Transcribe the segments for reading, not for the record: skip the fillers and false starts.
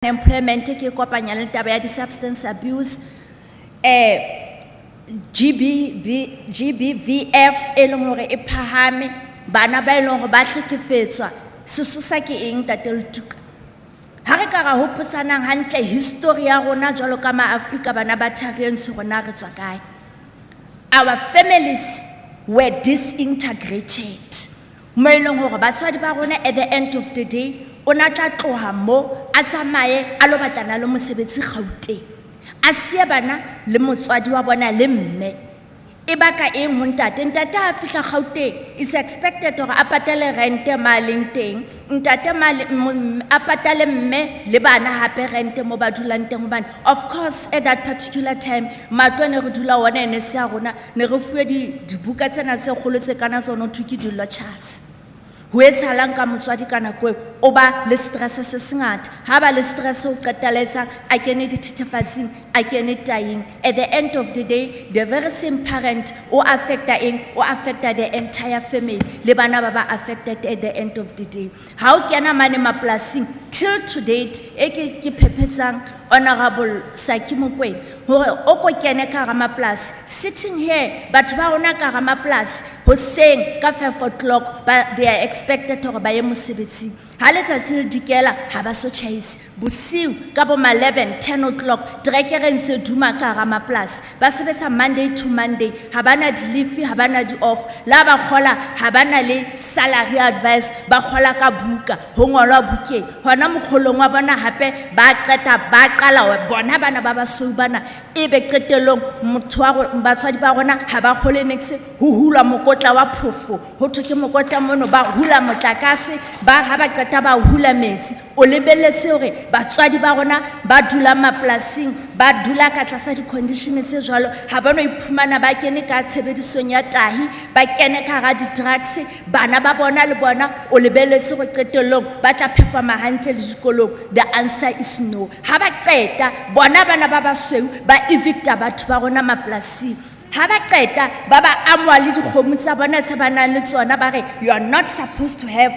Employment ke kopanya le taba ya di substance abuse GBVF e leng hore e phahame bana ba e leng hore ba hlekefetswa sesosa ke eng tateltuka ha re ka ra hopotsanang hantle history ya rona jwalo ka ma Afrika bana ba tharentse rona re tswa kae. Our families were disintegrated mo e leng hore batswadi ba rona at the end of the day ona tla tloha mo a tsamaye a lo batlana le mosebetsi Gauteng a siya bana le motswadi wa bona le mme e baka eng ho ntate a fihla Gauteng is expected hore a patale rent ma leng teng ntate a patale mme le bana hape rent mo ba dulang teng hobane of course at that particular time matlo ne re dula ona ene se a rona ne re fuwe dibuka tsena tse kgolo tse kana tsona thuki di lodgers ho etsahalang ka motswadi ka nako o ba le stress se sengata ha ba le stress o qetaletsa a kene dithethefatsing a kene tayeng at the end of the day the very same parent o affecta the entire family le bana ba ba affected at the end of the day ha o kena mane maplasing till to date ke phepetsang honorable Saki Mokwena hore o ko kene ka ramaplas sitting here batho ba rona ka ramaplas hoseng ka 5 o'clock they are expected to ba ye mosebetsi ha letsatsi le dikela ha ba so chase bosiu ka bo 11 10 o'clock trekere ntse duma ka ramaplas ba sebetsa Monday to Monday ha bana di leave ha bana di off la ba khola ha bana le salary advice ba khola ka buka ho ngolwa buke hona mokholong wa bona hape ba qeta ba qala bona bana ba basou bana ebe qetelong motho wa batswadi ba rona ha ba khole next ho hula mokotla wa phofo ho thoke mokotla mono ba hula motlakase ba ha ba qeta ba hula metsi o lebelletse hore batswadi ba rona ba dula maplasing ba dula ka tlasa di conditions tse jwalo ha ba no iphumana ba kene ka tshebedisong ya tahi ba kene ka ga di drugs bana ba bona le bona o lebelletse go qetelong ba tla performa hantle le dikolong the answer is no ha ba qeta bona bana ba basweu ba evicta batho ba rona maplasing ha ba qeta ba ba amwa le dikgomo tsa bona tse bana le tsona ba re you are not supposed to have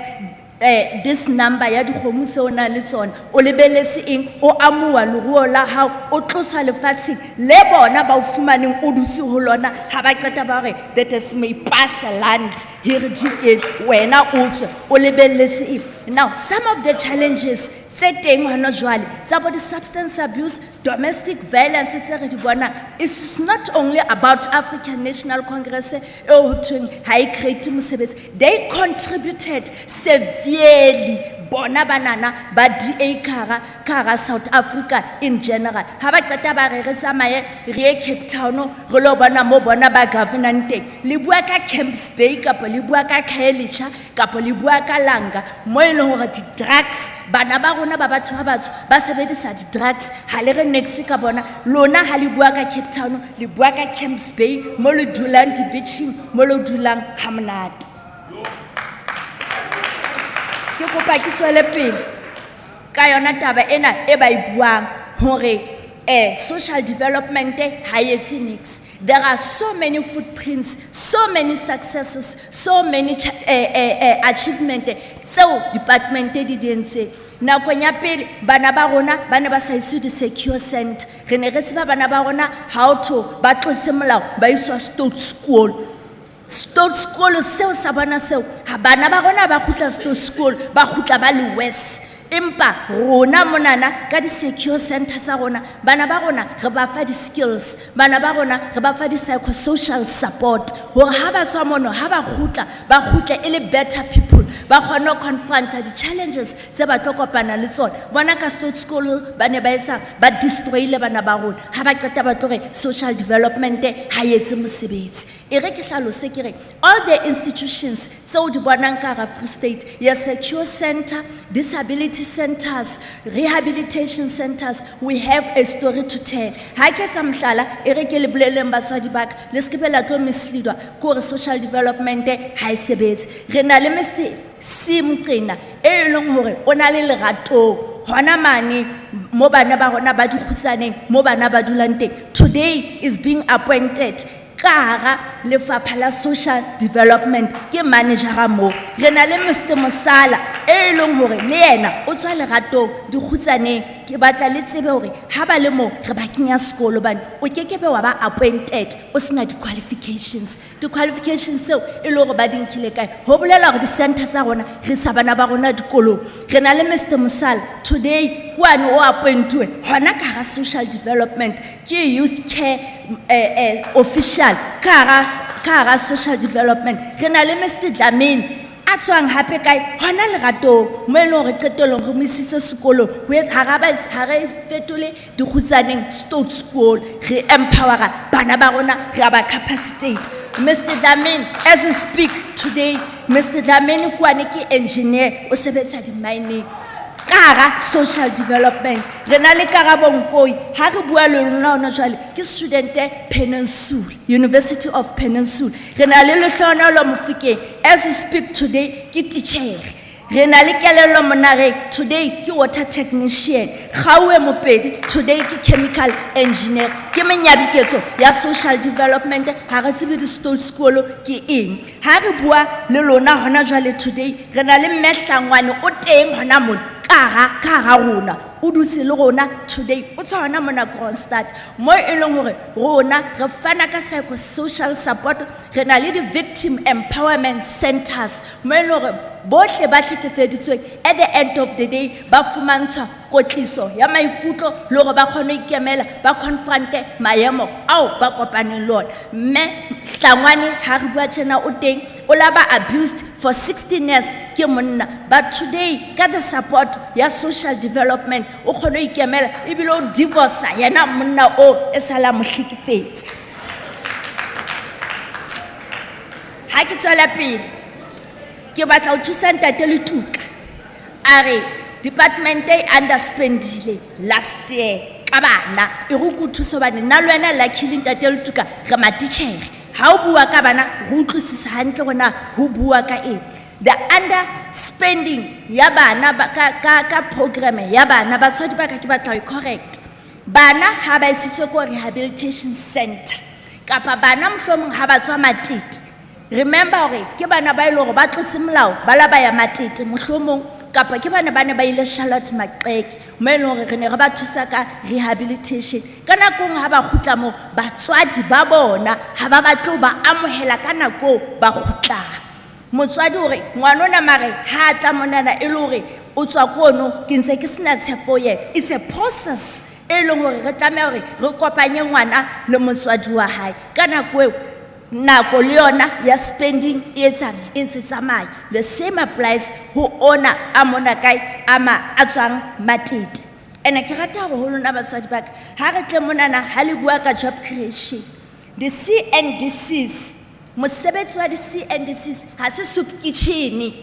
this number ya dikgomo se ona le tsona o lebeletse eng o amuwa leruo la hao o tlosa lefatsheng le bona ba o fumaneng o dutse ho lona ha ba qeta ba re that is may pass land here di wena o tswe o lebeletse eng. Now some of the challenges tseteng hona jwale tsa bo di substance abuse domestic violence tse re di bona is not only about African National Congress ho thweng high create mosebetsi they contributed severely bona banana ba DA kara South Africa in general ha ba qeta ba re tsamaye re Cape Town re lo bona mo bona ba governance teng le bua ka Camps Bay kapa le bua ka Khayelitsha kapa le bua ka Langa mo e leng hore di drugs bana ba rona ba batho ba batho ba sebedisa di drugs ha le re next ka bona lona ha le bua ka Cape Town le bua ka Camps Bay mo le dulang di beaching mo le dulang ha monate ke kopa ke tswele pele ka yona taba ena e ba e buang hore social development ha yetse nix. There are so many footprints, so many successes, so many achievements so department di dintse na kwenya pele bana ba rona bana ba sa isu di secure center re ne re tseba bana ba rona how to ba tlotse molao ba iswa state school seo sa bona seo ha bana ba rona ba khutla state school ba khutla ba le west empa rona monana ka di secure center sa rona bana ba rona re ba fa di skills bana ba rona re ba fa di psychosocial support hore ha ba tswa mono ha ba khutla ele better people ba kgona confront the challenges tse ba tlokopana le tsona bona ka state school ba ne ba etsa ba destroyile bana ba rona ha ba qeta ba tlore social development ha yetse mosebetsi e re ke hlalose ke re all the institutions tseo di bonang ka ra Free State ya secure center disability centers rehabilitation centers we have a story to tell ha ke sa mhlala e re ke le boleleng batswadi baka le skepela to misleadwa ko re social development ha e sebetse re na le Mr Simqina e leng hore ona le lerato hona mane mo bana ba rona ba di khutsaneng mo bana ba dulang teng today is being appointed kara lefapha la social development ke manager mo re na le Mr Mosala e leng hore le yena o tswa leratong di khutsaneng ke batla le tsebe hore ha ba le mo re ba kenya sekolo bane o kekebe wa ba appointed o sena di-qualifications tseo e le hore ba di nkile kae ho bolela hore di-center tsa rona re sa bana ba rona dikolong re na le Mr. Musala today kwane o appointiwe hona ka hara social development ke youth care official ka hara social development re na le Mr. Dlamini a tswang hape kae hona leratong mo e leng hore qetelong re mo isitse sekolo ha re fetole dikgutsaneng stout school re empowera bana ba rona re ba capacitate. Mr. Dlamini, as we speak today, Mr. Dlamini kwane ke engineer o sebetsa di-mining kara social development re na le Karabo Nkoi ha re bua le lona hona jwale ke student Peninsula University of Peninsula re na le Lehlohonolo Mofokeng as we speak today ke teacher re na le Kelello Monare today ke water technician Gaue Mopedi today ke chemical engineer ke menyabiketso ya social development ha re tsebe di-stout school ke eng ha re bua le lona hona jwale today re na le Mmehlangwane o teng hona mona ka rona o dutse le rona today o tswa hona mona Kroonstad mo e leng hore rona re fana ka psychosocial support re na le di-victim empowerment centers mo e leng hore bohle ba hlekefeditsweng at the end of the day ba fumantshwa kotliso ya maikutlo le hore ba kgone ikemela ba confronte maemo ao ba kopaneng le ona mme Hlangwane ha re bua tjena o teng o la ba abused for 16 years ke monna but today ka the support ya social development o kgone ikemela ebile o divorce yena monna o e sala mo hlekefetsa ha ke tswela pele ke batla o thusa ntate Letuka are department e underspendile last year ka bana e go go thusa bana nna le wena luckily ntate Letuka re matitjhere ha o bua ka bana go utlwisisa hantle gona ho bua ka eng the underspending ya bana ka program ya bana batswadi ba ka ke batla go correct bana ha ba isitswe ko rehabilitation center kapa bana mohlomong ha ba tswa matete remember hore ke bana ba ile hore ba tlose molao ba la ba ya matete mohlomong kapa ke bana ba ne ba ile Charlotte Maqeki mo e leng hore re ne re ba thusa ka rehabilitation ka nakong ha ba khutla mo batswadi ba bona ha ba batlo ba amohela ka nako ba khutla motswadi hore ngwana ona mare ha tla monana e le hore o tswa kono ke ntse ke sena tshepo ye it's a process e leng hore re tlameha hore re kopanye ngwana le motswadi wa hae ka nako eo nako le yona ya spending e etsang e ntse tsamaya the same applies ho ona a mona kae a tswang matete ene ke rata go holona batswadi ba ka ha re tle monana ha le bua ka job creation the CNDCs mosebetsi wa di-CNDCs ha se soup kitchen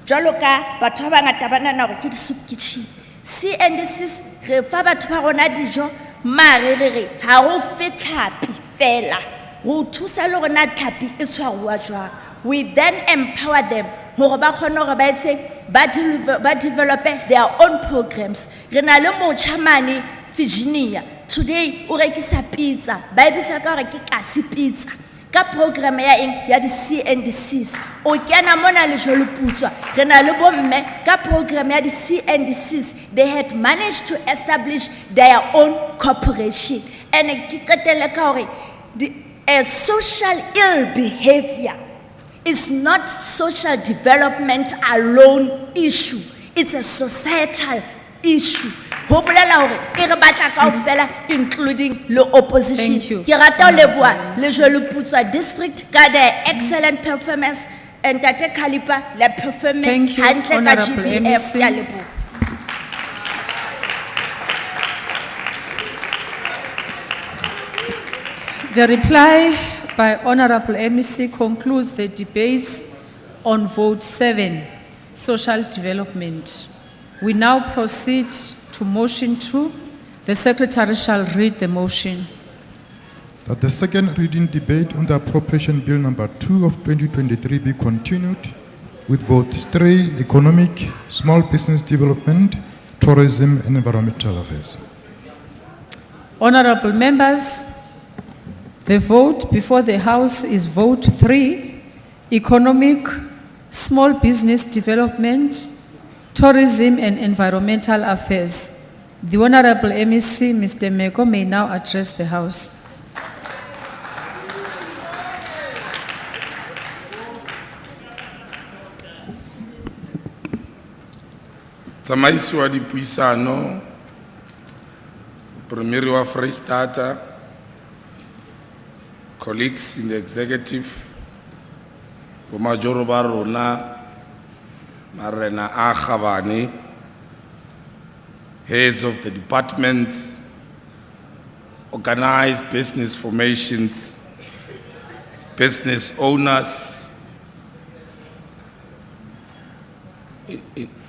jwalo ka batho ba bangata ba nana gore ke di-soup kitchen CNDCs re fa batho ba rona dijo mare re ha go fetlapi fela go thusa le rona tlhapi e tshwarwa jwang we then empower them gore ba kgone gore ba etse ba develop their own programs re na le motjhamane Virginia today o rekisa pizza ba ebisa ka gore ke kasi pizza ka program ya eng ya di-CNDCs o kena mona le jolo putswa re na le bomme ka program ya di-CNDCs they had managed to establish their own corporation and ke qetelle ka gore a social ill behavior is not social development alone issue. It's a societal issue. Ho bolela hore e re batla kaofela including le opposition. Ke rata le bua le jolo putswa district ka the excellent performance and Tate Kalipa le performance hantle ka GBF ya lebo. The reply by Honorable MEC concludes the debates on vote 7, social development. We now proceed to motion 2. The Secretary shall read the motion. That the second reading debate on the appropriation bill number 2 of 2023 be continued with vote 3, economic, small business development, tourism and environmental affairs. Honorable members, the vote before the House is vote 3, economic, small business development, tourism and environmental affairs. The Honorable MEC, Mr. Meko, may now address the House. Tsamaiso wa dipuisano, Premier wa Kroonstad, colleagues in the executive, Bomajoro ba rona, marena a kgabane, heads of the departments, organized business formations, business owners,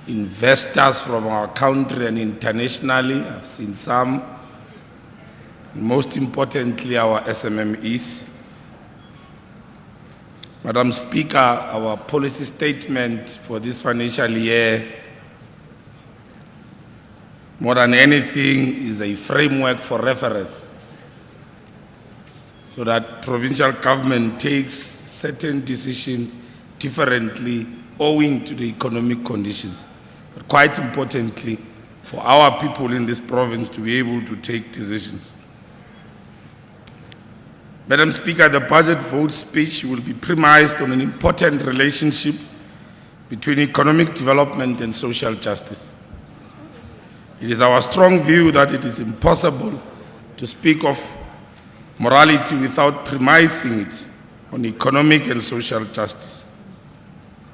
investors from our country and internationally. I've seen some. Most importantly, our SMMEs. Madam Speaker, our policy statement for this financial year, more than anything, is a framework for reference so that provincial government takes certain decisions differently owing to the economic conditions. But quite importantly, for our people in this province to be able to take decisions. Madam Speaker, the budget vote speech will be premised on an important relationship between economic development and social justice. It is our strong view that it is impossible to speak of morality without premising it on economic and social justice.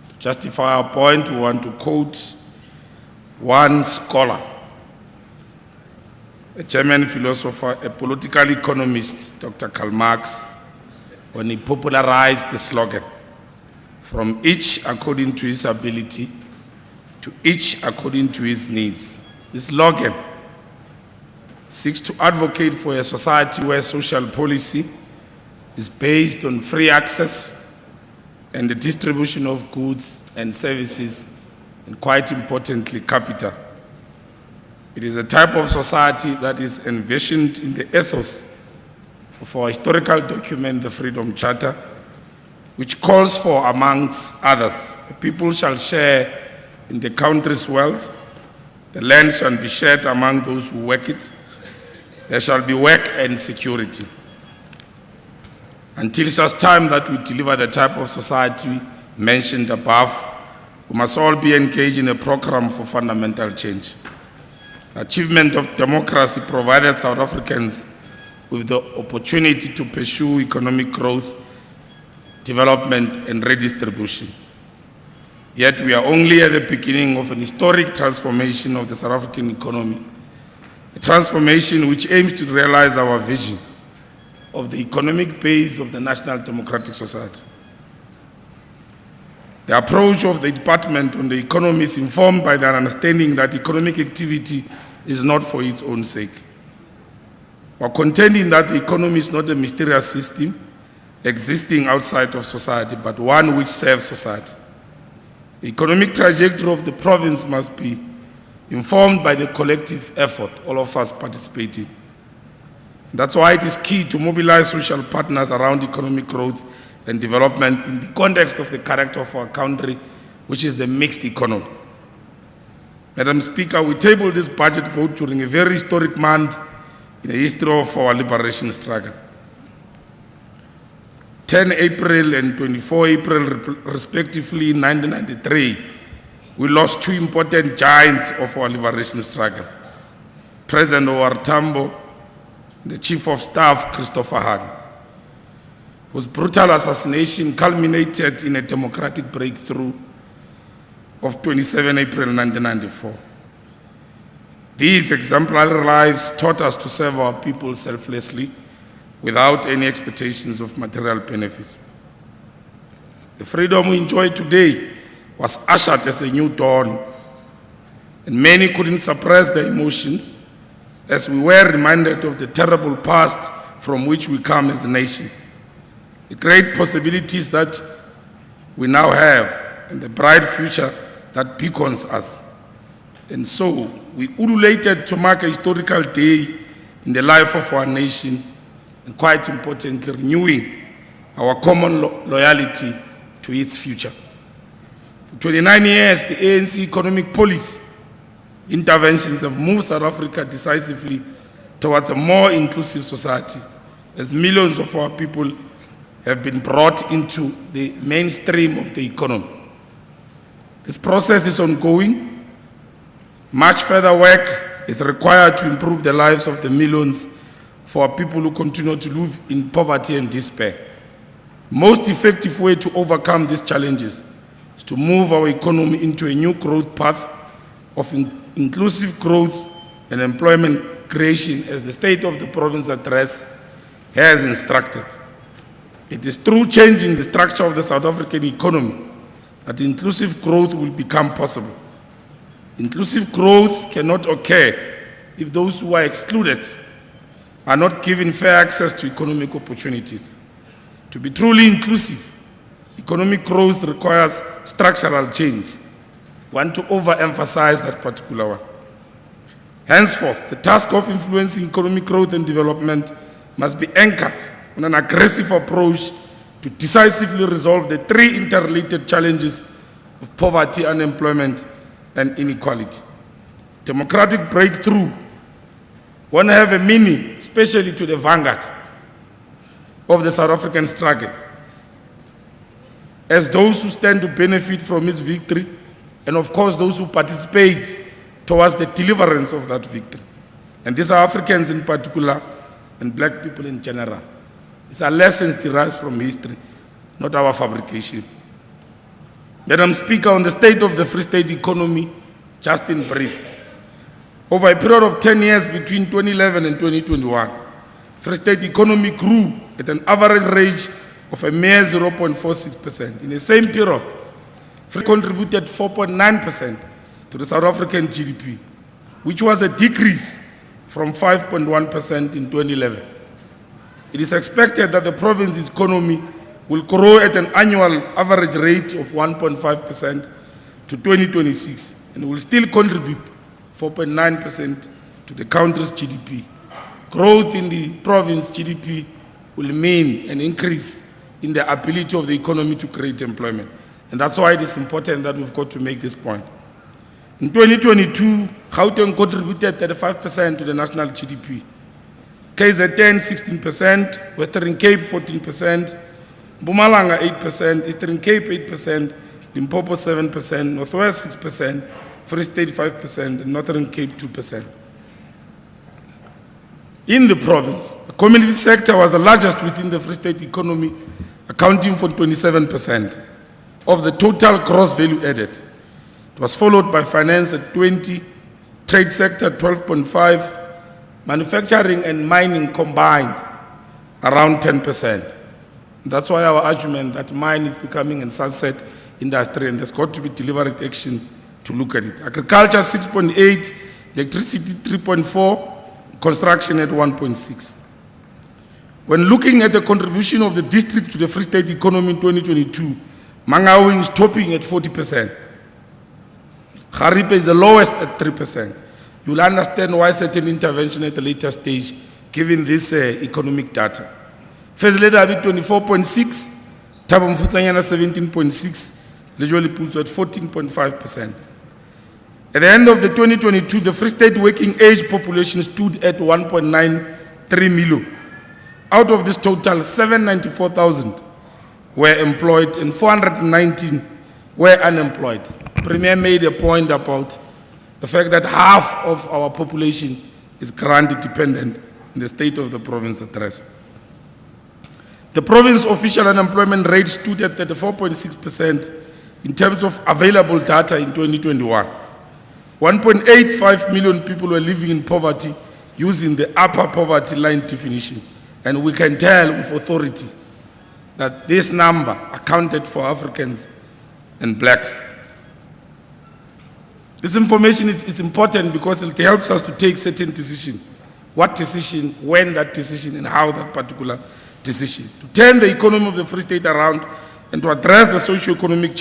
To justify our point, we want to quote one scholar, a German philosopher, a political economist, Dr. Karl Marx, when he popularized the slogan, from each according to his ability, to each according to his needs. This slogan seeks to advocate for a society where social policy is based on free access and the distribution of goods and services, and quite importantly, capital. It is a type of society that is envisioned in the ethos of our historical document, the Freedom Charter, which calls for, amongst others, the people shall share in the country's wealth, the land shall be shared among those who work it, there shall be work and security. Until such time that we deliver the type of society mentioned above, we must all be engaged in a program for fundamental change. The achievement of democracy provided South Africans with the opportunity to pursue economic growth, development, and redistribution. Yet we are only at the beginning of an historic transformation of the South African economy, a transformation which aims to realize our vision of the economic base of the National Democratic Society. The approach of the department on the economy is informed by the understanding that economic activity is not for its own sake. We are contending that the economy is not a mysterious system existing outside of society, but one which serves society. The economic trajectory of the province must be informed by the collective effort, all of us participating. That's why it is key to mobilize social partners around economic growth and development in the context of the character of our country, which is the mixed economy. Madam Speaker, we tabled this budget vote during a very historic month in the history of our liberation struggle. 10 April and 24 April, respectively, in 1993, we lost two important giants of our liberation struggle. President Howard Tambo, the Chief of Staff, Christopher Hani, whose brutal assassination culminated in a democratic breakthrough of 27 April 1994. These exemplary lives taught us to serve our people selflessly, without any expectations of material benefits. The freedom we enjoy today was ushered as a new dawn, and many couldn't suppress their emotions as we were reminded of the terrible past from which we come as a nation, the great possibilities that we now have, and the bright future that beckons us. And so, we ululated to mark a historical day in the life of our nation, and quite importantly, renewing our common loyalty to its future. For 29 years, the ANC economic policy interventions have moved South Africa decisively towards a more inclusive society, as millions of our people have been brought into the mainstream of the economy. This process is ongoing. Much further work is required to improve the lives of the millions for our people who continue to live in poverty and despair. The most effective way to overcome these challenges is to move our economy into a new growth path of inclusive growth and employment creation, as the State of the Province Address has instructed. It is through changing the structure of the South African economy that inclusive growth will become possible. Inclusive growth cannot occur if those who are excluded are not given fair access to economic opportunities. To be truly inclusive, economic growth requires structural change. I want to overemphasize that particular one. Henceforth, the task of influencing economic growth and development must be anchored on an aggressive approach to decisively resolve the three interrelated challenges of poverty, unemployment, and inequality. Democratic breakthrough want to have a meaning, especially to the vanguard of the South African struggle, as those who stand to benefit from its victory, and of course those who participate towards the deliverance of that victory. And these are Africans in particular, and black people in general. These are lessons derived from history, not our fabrication. Madam Speaker, on the state of the Free State economy, just in brief. Over a period of 10 years between 2011 and 2021, Free State economy grew at an average rate of a mere 0.46%. In the same period, Free contributed 4.9% to the South African GDP, which was a decrease from 5.1% in 2011. It is expected that the province's economy will grow at an annual average rate of 1.5% to 2026 and will still contribute 4.9% to the country's GDP. Growth in the province GDP will mean an increase in the ability of the economy to create employment. And that's why it is important that we've got to make this point. In 2022, Gauteng contributed 35% to the national GDP. KZN 16%, Western Cape 14%, Mpumalanga 8%, Eastern Cape 8%, Limpopo 7%, Northwest 6%, Free State 5%, and Northern Cape 2%. In the province, the community sector was the largest within the Free State economy, accounting for 27% of the total gross value added. It was followed by finance at 20%, trade sector 12.5%, manufacturing and mining combined around 10%. That's why our argument that mine is becoming a sunset industry and there's got to be deliberate action to look at it. Agriculture 6.8%, electricity 3.4%, construction at 1.6%. When looking at the contribution of the district to the Free State economy in 2022, Mangaung is topping at 40%. Garipe is the lowest at 3%. You'll understand why certain intervention at a later stage, given this economic data. Fezleda 24.6%, Thabo Mfutsanyana 17.6%, Lejoli Putso at 14.5%. At the end of the 2022, the Free State working age population stood at 1.93 million. Out of this total, 794,000 were employed and 419 were unemployed. Premier made a point about the fact that half of our population is grant dependent in the State of the Province Address. The province official unemployment rate stood at 34.6% in terms of available data in 2021. 1.85 million people were living in poverty using the upper poverty line definition. And we can tell with authority that this number accounted for Africans and blacks. This information is important because it helps us to take certain decisions. What decision, when that decision, and how that particular decision. To turn the economy of the Free State around and to address the socio-economic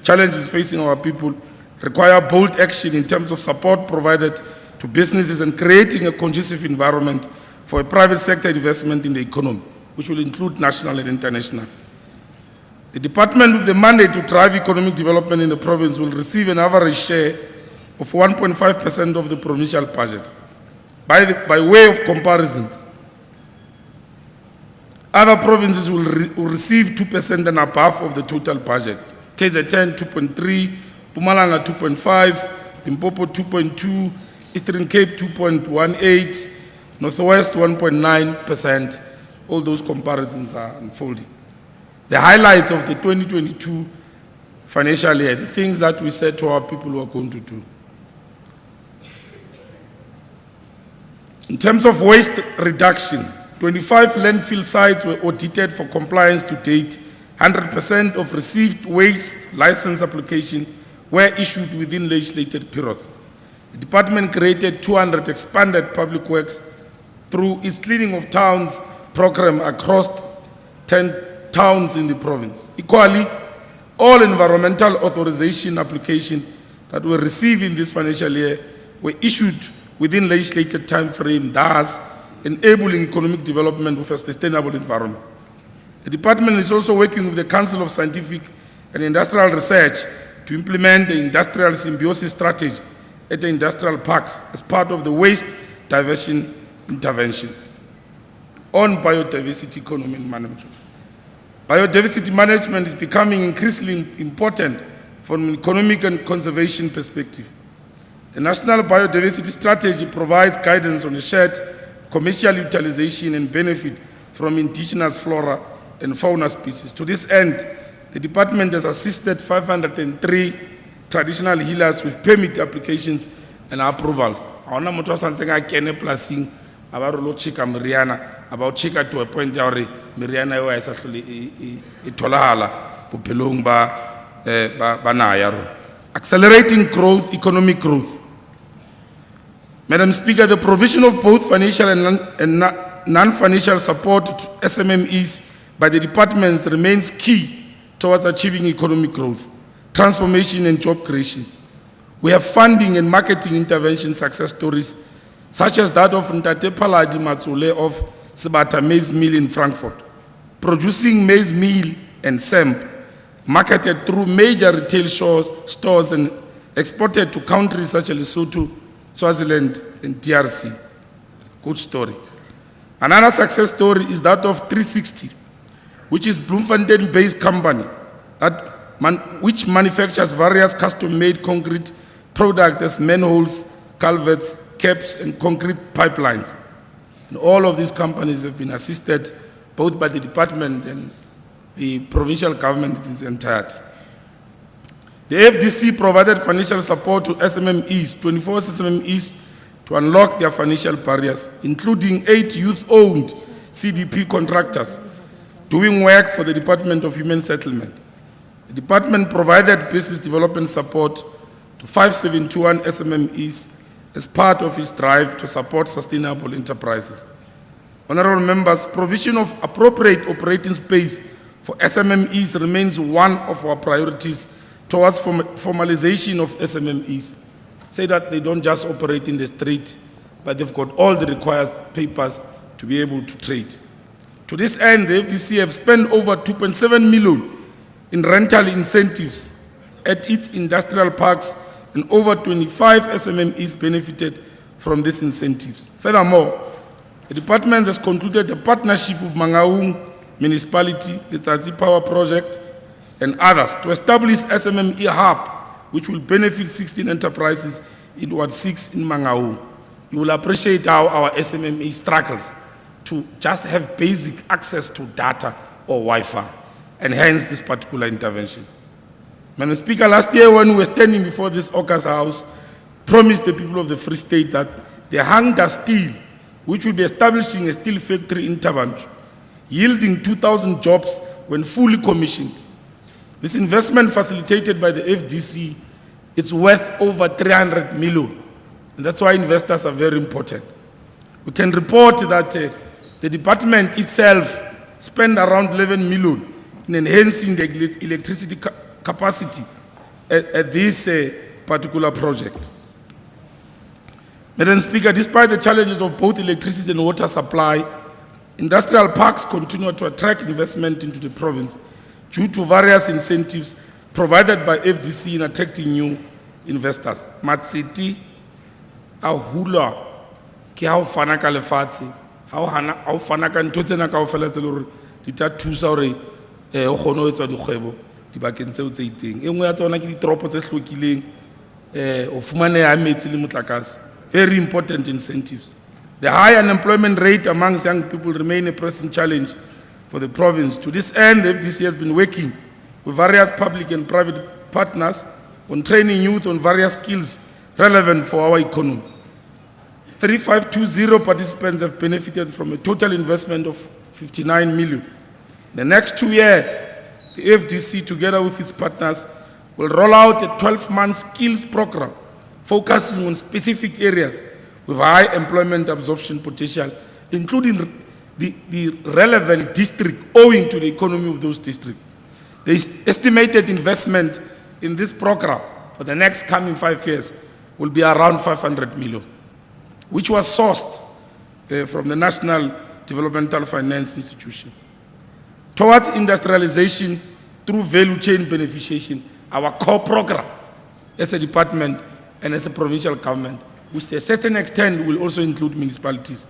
challenges facing our people require bold action in terms of support provided to businesses and creating a conducive environment for a private sector investment in the economy, which will include national and international. The department with the mandate to drive economic development in the province will receive an average share of 1.5% of the provincial budget. By way of comparisons, other provinces will receive 2% and above of the total budget. KZN 2.3, Mpumalanga 2.5, Limpopo 2.2, Eastern Cape 2.18, Northwest 1.9%. All those comparisons are unfolding. The highlights of the 2022 financial year, the things that we said to our people we are going to do. In terms of waste reduction, 25 landfill sites were audited for compliance to date. 100% of received waste license applications were issued within legislated periods. The department created 200 expanded public works through its cleaning of towns program across 10 towns in the province. Equally, all environmental authorization applications that were received in this financial year were issued within legislated time frame, thus enabling economic development of a sustainable environment. The department is also working with the Council of Scientific and Industrial Research to implement the industrial symbiosis strategy at the industrial parks as part of the waste diversion intervention on biodiversity economy and management. Biodiversity management is becoming increasingly important from an economic and conservation perspective. The National Biodiversity Strategy provides guidance on the shared commercial utilization and benefit from indigenous flora and fauna species. To this end, the department has assisted 503 traditional healers with permit applications and approvals. Haona motho a santseng a kene polasing a ba re lo checka meriana, a ba o checka to a point ya hore meriana eo ha e sa hlole e tholahala bophelong ba naha ya rona. Accelerating growth, economic growth. Madam Speaker, the provision of both financial and non-financial support to SMMEs by the departments remains key towards achieving economic growth, transformation and job creation. We have funding and marketing intervention success stories, such as that of Ntate Paladi Matsule of Sebata Maize Mill in Frankfurt, producing maize meal and samp, marketed through major retail stores and exported to countries such as Lesotho, Swaziland and DRC. It's a good story. Another success story is that of 360, which is Bloemfontein-based company which manufactures various custom-made concrete products as manholes, culverts, caps and concrete pipelines. And all of these companies have been assisted both by the department and the provincial government in its entirety. The FDC provided financial support to SMMEs, 24 SMMEs, to unlock their financial barriers, including 8 youth-owned CDP contractors doing work for the Department of Human Settlement. The department provided business development support to 5721 SMMEs as part of its drive to support sustainable enterprises. Honorable members, provision of appropriate operating space for SMMEs remains one of our priorities towards formalization of SMMEs. Say that they don't just operate in the street, but they've got all the required papers to be able to trade. To this end, the FDC have spent over 2.7 million in rental incentives at its industrial parks, and over 25 SMMEs benefited from these incentives. Furthermore, the department has concluded a partnership with Mangaung Municipality, the Tsatsi Power Project, and others to establish SMME Hub, which will benefit 16 enterprises in Ward 6 in Mangaung. You will appreciate how our SMME struggles to just have basic access to data or Wi-Fi, and hence this particular intervention. Madam Speaker, last year when we were standing before this August House, promised the people of the Free State that the Hangda Steel, which will be establishing a steel factory in Tabanchu, yielding 2,000 jobs when fully commissioned. This investment facilitated by the FDC, it's worth over 300 million. And that's why investors are very important. We can report that the department itself spent around 11 million in enhancing the electricity capacity at this particular project. Madam Speaker, despite the challenges of both electricity and water supply, industrial parks continue to attract investment into the province due to various incentives provided by FDC in attracting new investors. Matsiti, a hula, ki ha o fana ka lefatshe, ha o fana ka ntho tsena kaofela tse le hore di tla thusa hore o kgone ho etsa dikgwebo dibakeng tseo tse itseng. E nngwe ya tsona ke ditoropo tse hlwekileng, o fumaneha metsi le motlakase. Very important incentives. The high unemployment rate amongst young people remain a pressing challenge for the province. To this end, the FDC has been working with various public and private partners on training youth on various skills relevant for our economy. 3520 participants have benefited from a total investment of 59 million. In the next 2 years, the FDC, together with its partners, will roll out a 12-month skills program focusing on specific areas with high employment absorption potential, including the relevant district owing to the economy of those districts. The estimated investment in this program for the next coming 5 years will be around 500 million, which was sourced from the National Developmental Finance Institution. Towards industrialization through value chain beneficiation, our core program as a department and as a provincial government, which to a certain extent will also include municipalities.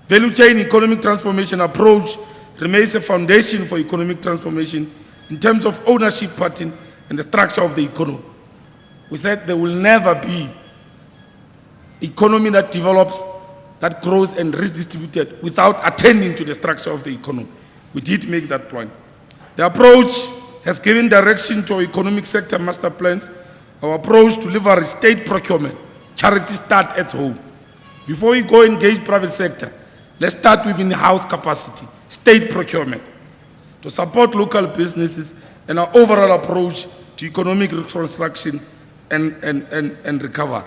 Value chain economic transformation approach remains a foundation for economic transformation in terms of ownership pattern and the structure of the economy. We said there will never be economy that develops, that grows and redistributed without attending to the structure of the economy. We did make that point. The approach has given direction to our economic sector master plans. Our approach to leverage state procurement, charity start at home. Before we go engage private sector, let's start with in-house capacity, state procurement, to support local businesses and our overall approach to economic reconstruction and recovery.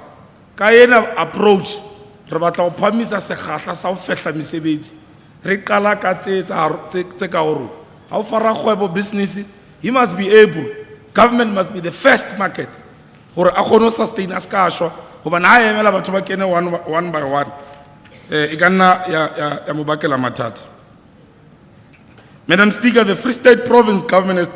Ka ena approach, re batla go phamisa sekgahla sa ho fehla mesebetsi. Re qala ka tse ka hore ha o fara kgwebo business, he must be able, government must be the first market hore a kgone ho sustain a ska shwa hobane ha emela batho ba kene one by one e ka nna ya mo bakela mathata. Madam Speaker, the Free State Province government has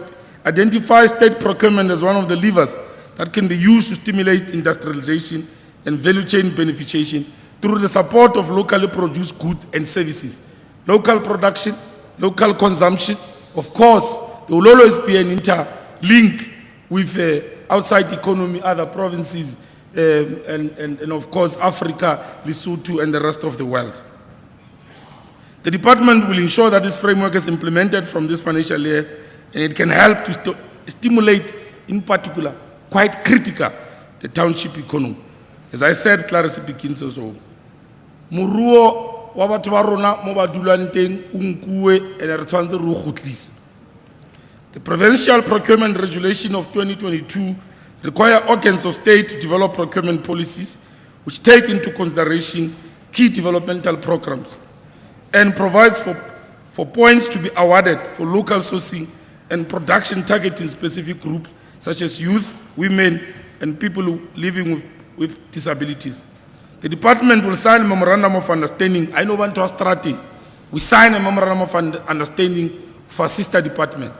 identified state procurement as one of the levers that can be used to stimulate industrialization and value chain beneficiation through the support of locally produced goods and services. Local production, local consumption, of course, there will always be an interlink with outside economy, other provinces, and of course Africa, Lesotho, and the rest of the world. The department will ensure that this framework is implemented from this financial year, and it can help to stimulate, in particular, quite critical, the township economy. As I said, Clarence begins also. Muruo wa batho ba rona mo ba dulang teng o nkuwe ene re tshwantse re o kgutlise. The Provincial Procurement Regulation of 2022 require organs of state to develop procurement policies which take into consideration key developmental programs and provides for points to be awarded for local sourcing and production targeting specific groups such as youth, women, and people living with disabilities. The department will sign a memorandum of understanding. I know one to strategy. We sign a memorandum of understanding for a sister department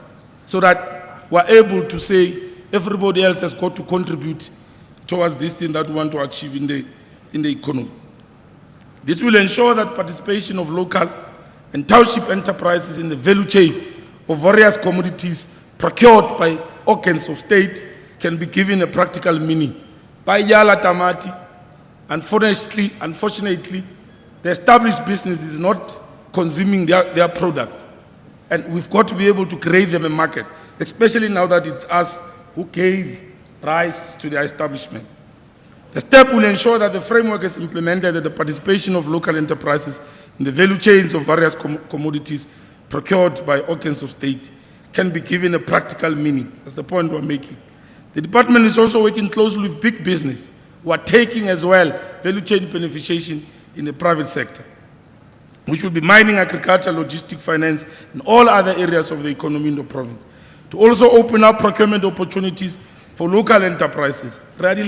so that we're able to say everybody else has got to contribute towards this thing that we want to achieve in the economy. This will ensure that participation of local and township enterprises in the value chain of various commodities procured by organs of state can be given a practical meaning. By Yala Tamati, unfortunately, the established business is not consuming their products. And we've got to be able to create them a market, especially now that it's us who gave rise to the establishment. The step will ensure that the framework is implemented and the participation of local enterprises in the value chains of various commodities procured by organs of state can be given a practical meaning. That's the point we're making. The department is also working closely with big business who are taking as well value chain beneficiation in the private sector, which will be mining, agriculture, logistics, finance, and all other areas of the economy in the province, to also open up procurement opportunities for local enterprises. But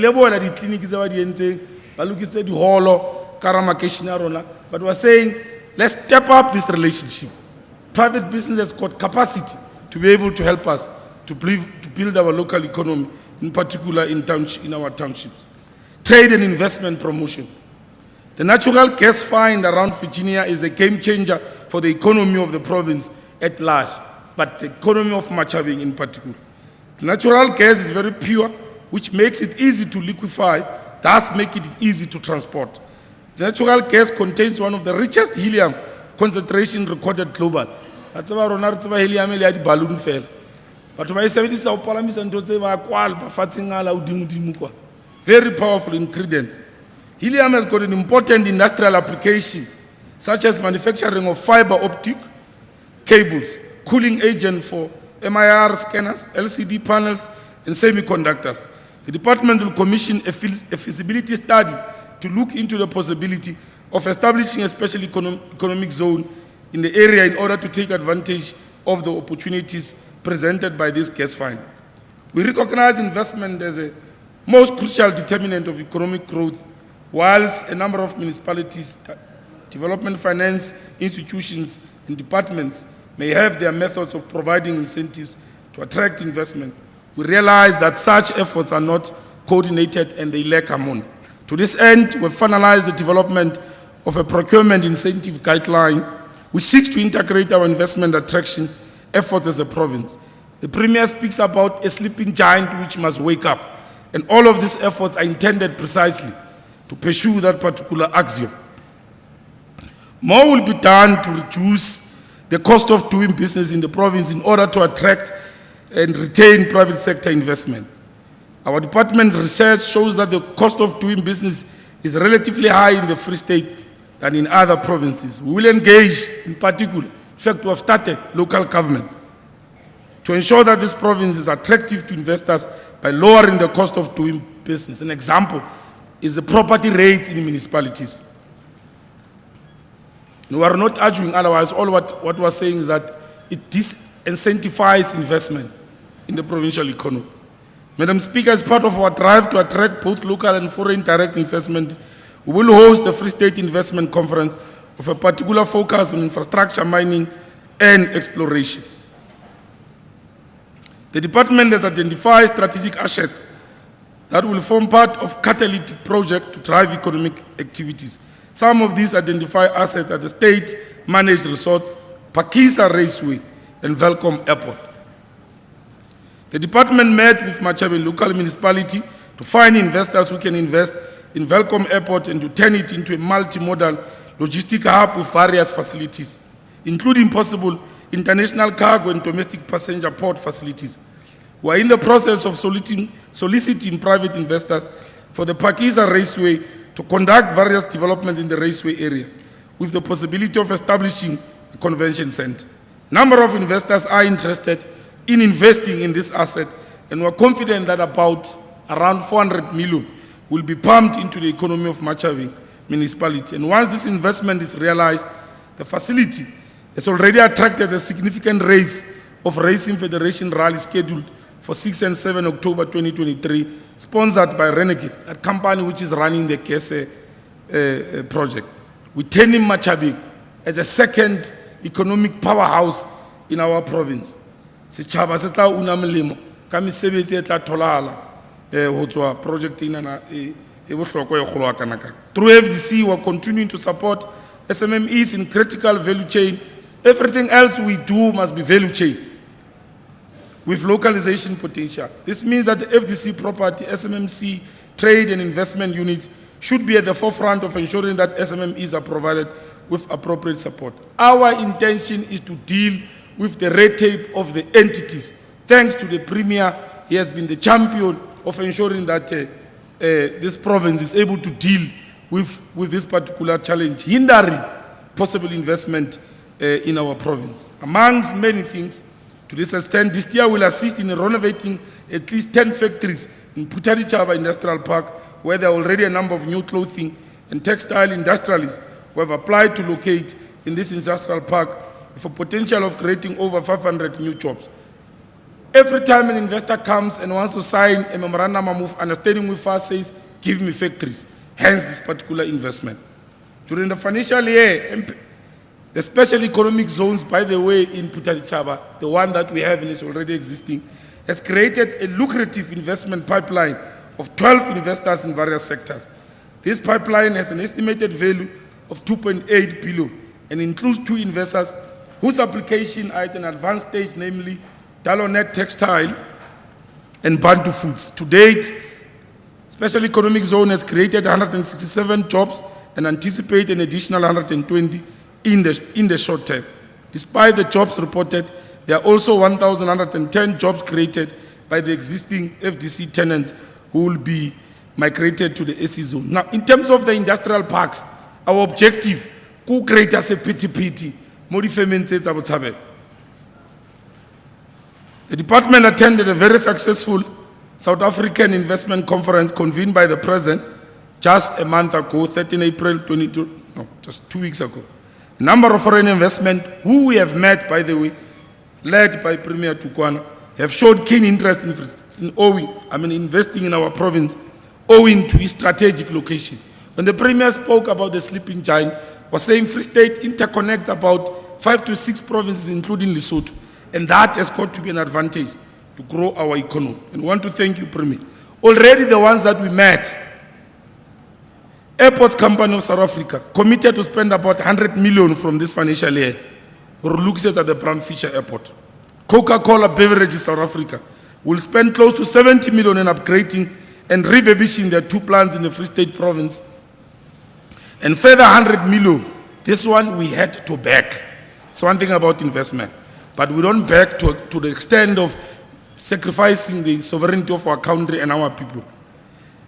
we're saying, let's step up this relationship. Private business has got capacity to be able to help us to build our local economy in particular in our townships. Trade and investment promotion. The natural gas find around Virginia is a game changer for the economy of the province at large, but the economy of Machabeng in particular. The natural gas is very pure, which makes it easy to liquefy, thus make it easy to transport. The natural gas contains one of the richest helium concentration recorded global. That's why rona re tseba helium le ya di balloon fela. Batho ba e sebedisa ho palamisa ntho tse ba kwala ba fatseng ala hodimo kwa. Very powerful ingredients. Helium has got an important industrial application, such as manufacturing of fiber optic cables, cooling agent for MIR scanners, LCD panels, and semiconductors. The department will commission a feasibility study to look into the possibility of establishing a special economic zone in the area in order to take advantage of the opportunities presented by this gas find. We recognize investment as a most crucial determinant of economic growth, whilst a number of municipalities, development finance institutions, and departments may have their methods of providing incentives to attract investment. We realize that such efforts are not coordinated and they lack harmony. To this end, we have finalized the development of a procurement incentive guideline which seeks to integrate our investment attraction efforts as a province. The Premier speaks about a sleeping giant which must wake up, and all of these efforts are intended precisely to pursue that particular axiom. More will be done to reduce the cost of doing business in the province in order to attract and retain private sector investment. Our department's research shows that the cost of doing business is relatively high in the Free State than in other provinces. We will engage, in particular, in fact, we have started local government to ensure that this province is attractive to investors by lowering the cost of doing business. An example is the property rates in municipalities. We are not arguing otherwise. All what we're saying is that it disincentivizes investment in the provincial economy. Madam Speaker, as part of our drive to attract both local and foreign direct investment, we will host the Free State Investment Conference with a particular focus on infrastructure, mining, and exploration. The department has identified strategic assets that will form part of catalytic project to drive economic activities. Some of these identified assets are the state-managed resorts, Pakisa Raceway, and Velcom Airport. The department met with Machabeng local municipality to find investors who can invest in Velcom Airport and to turn it into a multimodal logistic hub with various facilities, including possible international cargo and domestic passenger port facilities. We are in the process of soliciting private investors for the Pakisa Raceway to conduct various developments in the raceway area, with the possibility of establishing a convention center. Number of investors are interested in investing in this asset, and we are confident that around 400 million will be pumped into the economy of Machabeng municipality. And once this investment is realized, the facility has already attracted a significant race of Racing Federation rally scheduled for 6 and 7 October 2023, sponsored by Renegade, a company which is running the Kese project. We turn in Machabeng as a second economic powerhouse in our province. Setjhaba se tla una molemo ka mesebetsi e tla tholahala ho tswa project ena e bohlokwa e kgolo kana kana. Through FDC, we are continuing to support SMMEs in critical value chain. Everything else we do must be value chain with localization potential. This means that the FDC property, SMMC, trade and investment units should be at the forefront of ensuring that SMMEs are provided with appropriate support. Our intention is to deal with the red tape of the entities. Thanks to the Premier, he has been the champion of ensuring that this province is able to deal with this particular challenge, hindering possible investment in our province. Amongst many things, to this extent, this year will assist in renovating at least 10 factories in Putarichaba Industrial Park, where there are already a number of new clothing and textile industrialists who have applied to locate in this industrial park with a potential of creating over 500 new jobs. Every time an investor comes and wants to sign a memorandum of understanding with us, says, give me factories, hence this particular investment. During the financial year, the special economic zones, by the way, in Putarichaba, the one that we have and is already existing, has created a lucrative investment pipeline of 12 investors in various sectors. This pipeline has an estimated value of 2.8 billion and includes 2 investors whose application are at an advanced stage, namely Dalonet Textile and Bantu Foods. To date, Special Economic Zone has created 167 jobs and anticipate an additional 120 in the short term. Despite the jobs reported, there are also 1,110 jobs created by the existing FDC tenants who will be migrated to the SE zone. Now, in terms of the industrial parks, our objective is create as a PTPT. The department attended a very successful South African investment conference convened by the President just a month ago, 13 April 22, no, just 2 weeks ago. A number of foreign investment, who we have met, by the way, led by Premier Tukwana, have showed keen interest in investing in our province, owing to its strategic location. When the Premier spoke about the sleeping giant, was saying Free State interconnects about 5 to 6 provinces, including Lesotho, and that has got to be an advantage to grow our economy. And we want to thank you, Premier. Already the ones that we met, Airports Company of South Africa committed to spend about 100 million from this financial year for Luxus at the Bram Fisher Airport. Coca-Cola Beverages South Africa will spend close to 70 million in upgrading and refurbishing their 2 plants in the Free State province. And further 100 million, this one we had to back. It's one thing about investment, but we don't back to the extent of sacrificing the sovereignty of our country and our people.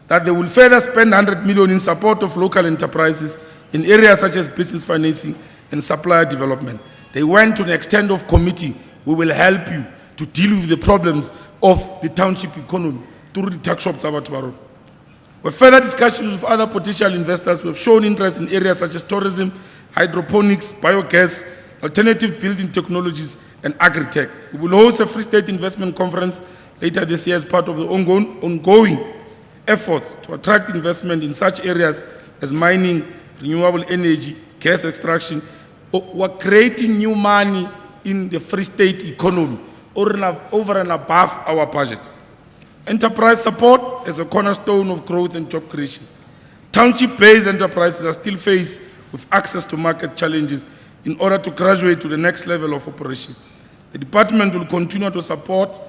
That they will further spend 100 million in support of local enterprises in areas such as business financing and supplier development. They went to the extent of committee, we will help you to deal with the problems of the township economy through the tax shops. With further discussions with other potential investors who have shown interest in areas such as tourism, hydroponics, biogas, alternative building technologies, and agri-tech. We will host a Free State Investment Conference later this year as part of the ongoing efforts to attract investment in such areas as mining, renewable energy, gas extraction. We're creating new money in the Free State economy over and above our budget. Enterprise support is a cornerstone of growth and job creation. Township-based enterprises are still faced with access to market challenges in order to graduate to the next level of operation. The department will continue to support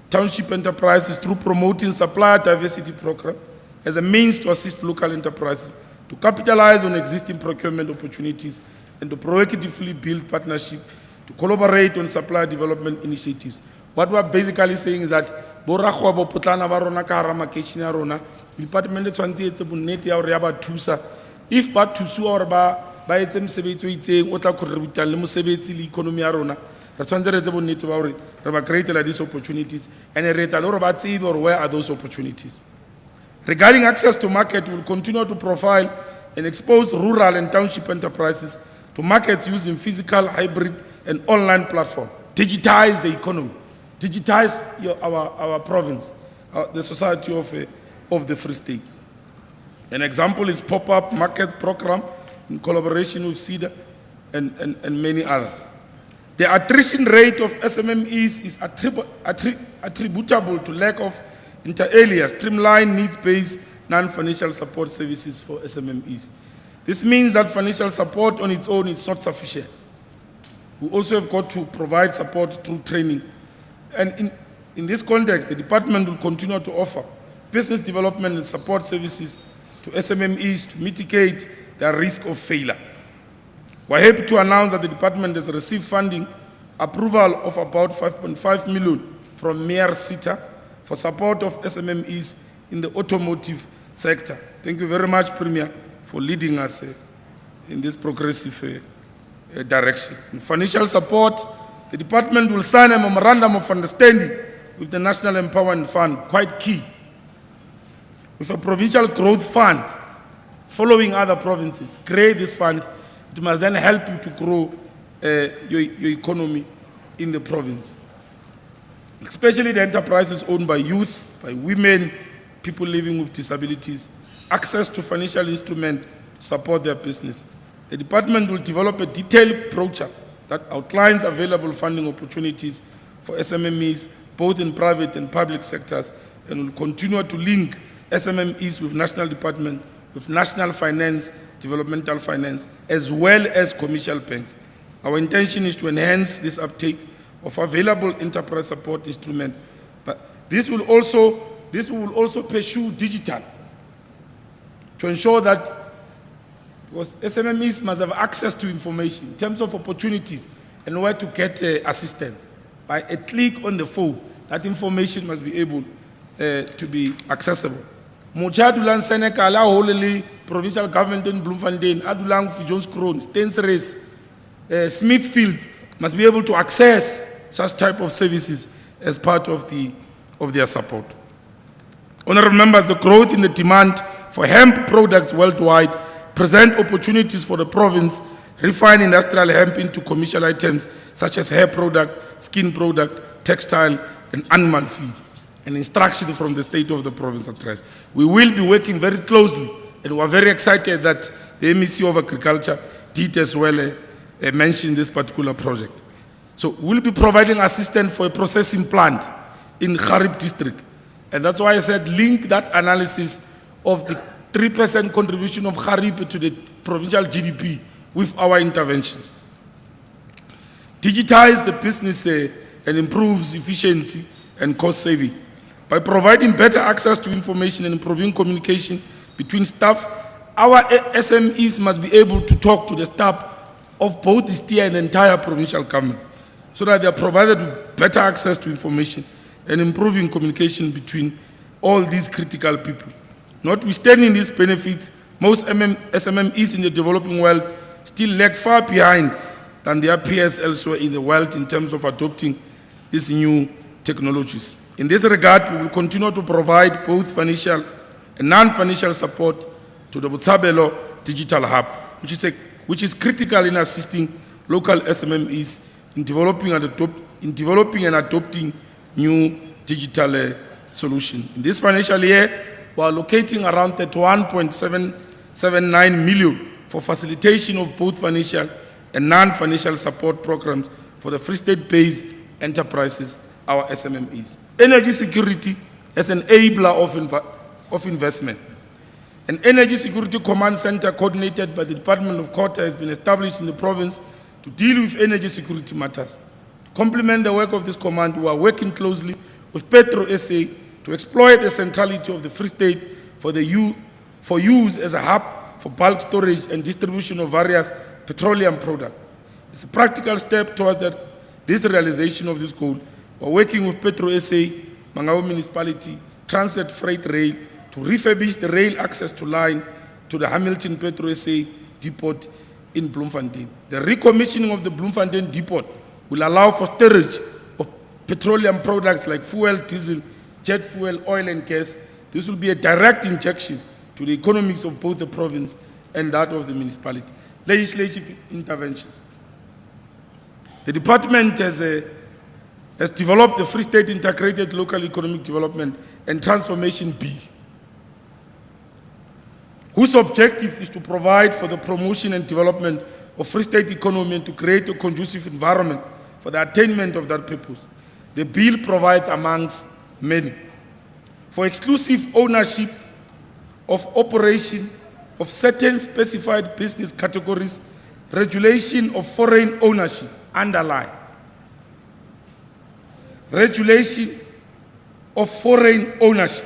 township enterprises through promoting supplier diversity program as a means to assist local enterprises to capitalize on existing procurement opportunities and to proactively build partnership to collaborate on supplier development initiatives. What we're basically saying is that borakgwebo potlana ba rona ka hara makeishene ya rona, department e tshwantse e etse bonnete ya hore ya ba thusa. If ba thusiwa hore ba etse mosebetsi o itseng o tla contributang le mosebetsi le economy ya rona, re tshwantse re etse bonnete ba hore re ba createla these opportunities and re etsa le hore ba tsebe hore where are those opportunities. Regarding access to market, we will continue to profile and expose rural and township enterprises to markets using physical, hybrid, and online platform. Digitize the economy. Digitize our province, the society of the Free State. An example is pop-up markets program in collaboration with CEDA and many others. The attrition rate of SMMEs is attributable to lack of inter alia streamlined needs-based non-financial support services for SMMEs. This means that financial support on its own is not sufficient. We also have got to provide support through training. And in this context, the department will continue to offer business development and support services to SMMEs to mitigate their risk of failure. We're happy to announce that the department has received funding approval of about 5.5 million from Mayor Sita for support of SMMEs in the automotive sector. Thank you very much, Premier, for leading us in this progressive direction. In financial support, the department will sign a memorandum of understanding with the National Empowerment Fund, quite key, with a provincial growth fund following other provinces. Create this fund. It must then help you to grow your economy in the province. Especially the enterprises owned by youth, by women, people living with disabilities, access to financial instruments to support their business. The department will develop a detailed brochure that outlines available funding opportunities for SMMEs both in private and public sectors, and will continue to link SMMEs with national department, with national finance, developmental finance, as well as commercial banks. Our intention is to enhance this uptake of available enterprise support instrument, but this will also pursue digital to ensure that, because SMMEs must have access to information in terms of opportunities and where to get assistance. By a click on the phone, that information must be able to be accessible. Motho a dulang Senekal, a holele provincial government in Bloemfontein, a dulang Kroonstad, Stensres, Smithfield, must be able to access such type of services as part of their support. Honorable members, the growth in the demand for hemp products worldwide present opportunities for the province, refine industrial hemp into commercial items such as hair products, skin product, textile, and animal feed. An instruction from the state of the province address. We will be working very closely, and we are very excited that the MEC of Agriculture did as well mention this particular project. So we'll be providing assistance for a processing plant in Kharib district. And that's why I said link that analysis of the 3% contribution of Kharib to the provincial GDP with our interventions. Digitize the business and improves efficiency and cost saving. By providing better access to information and improving communication between staff, our SMEs must be able to talk to the staff of both the STIA and the entire provincial government, so that they are provided with better access to information and improving communication between all these critical people. Notwithstanding these benefits, most SMMEs in the developing world still lag far behind than their peers elsewhere in the world in terms of adopting these new technologies. In this regard, we will continue to provide both financial and non-financial support to the Botshabelo Digital Hub, which is critical in assisting local SMMEs in developing and adopting new digital solutions. In this financial year, we are allocating around 31.779 million for facilitation of both financial and non-financial support programs for the Free State-based enterprises, our SMMEs. Energy security as an enabler of investment. An Energy Security Command Center coordinated by the Department of Water has been established in the province to deal with energy security matters. To complement the work of this command, we are working closely with Petro SA to exploit the centrality of the Free State for use as a hub for bulk storage and distribution of various petroleum products. It's a practical step towards this realization of this goal. We're working with Petro SA, Mangaung Municipality, Transit Freight Rail to refurbish the rail access to line to the Hamilton Petro SA depot in Bloemfontein. The recommissioning of the Bloemfontein depot will allow for storage of petroleum products like fuel, diesel, jet fuel, oil and gas. This will be a direct injection to the economics of both the province and that of the municipality. Legislative interventions. The department has developed the Free State Integrated Local Economic Development and Transformation Bill, whose objective is to provide for the promotion and development of Free State economy and to create a conducive environment for the attainment of that purpose. The bill provides, amongst many, for exclusive ownership of operation of certain specified business categories, regulation of foreign ownership, underline, regulation of foreign ownership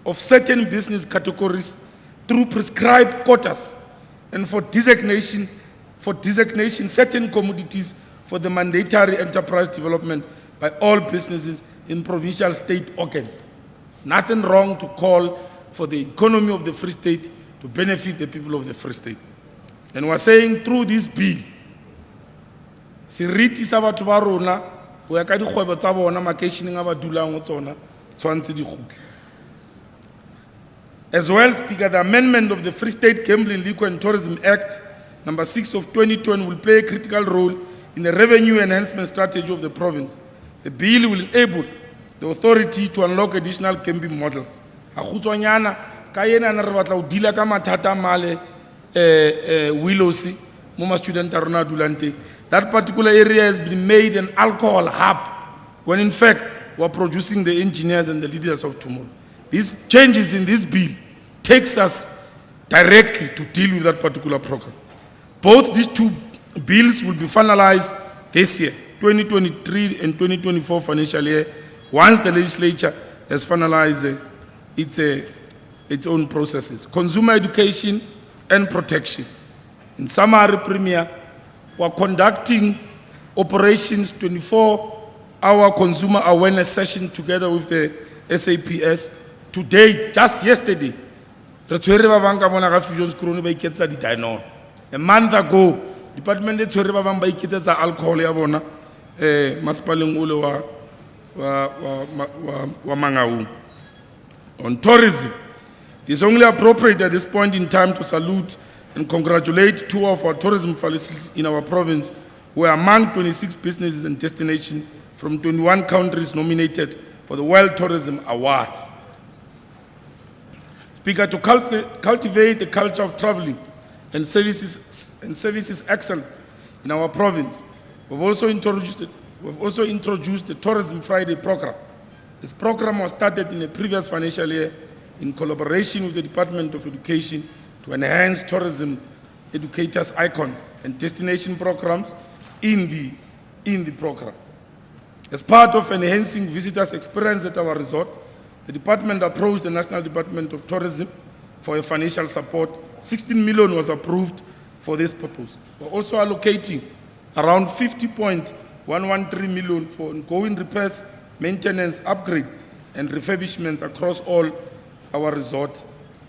of certain business categories through prescribed quotas, and for designation certain commodities for the mandatory enterprise development by all businesses in provincial state organs. There's nothing wrong to call for the economy of the Free State to benefit the people of the Free State. And we're saying through this bill, seriti sa batho ba rona go ya ka dikgwebo tsa bona makeisheneng a ba dulang go tsona tshwantse di khutle. As well, Speaker, the amendment of the Free State Gambling, Liquor and Tourism Act, number 6 of 2020, will play a critical role in the revenue enhancement strategy of the province. The bill will enable the authority to unlock additional gambling models. Ha khutswanyana ka yena na re batla o dila ka mathata male Willows mo ma student a rona dulante. That particular area has been made an alcohol hub when in fact we're producing the engineers and the leaders of tomorrow. These changes in this bill takes us directly to deal with that particular program. Both these two bills will be finalized this year, 2023 and 2024 financial year, once the legislature has finalized its own processes. Consumer education and protection. In summary, Premier, we are conducting operations 24-hour consumer awareness session together with the SAPS. Today, just yesterday, a month ago, Department of alcohol on tourism. It's only appropriate at this point in time to salute and congratulate two of our tourism facilities in our province who are among 26 businesses and destinations from 21 countries nominated for the World Tourism Award. Speaker, to cultivate the culture of traveling and services excellence in our province, we've also introduced the Tourism Friday program. This program was started in the previous financial year in collaboration with the Department of Education to enhance tourism educators' icons and destination programs in the program. As part of enhancing visitors' experience at our resort, the department approached the National Department of Tourism for a financial support. 16 million was approved for this purpose. We're also allocating around 50.113 million for ongoing repairs, maintenance, upgrade, and refurbishments across all our resorts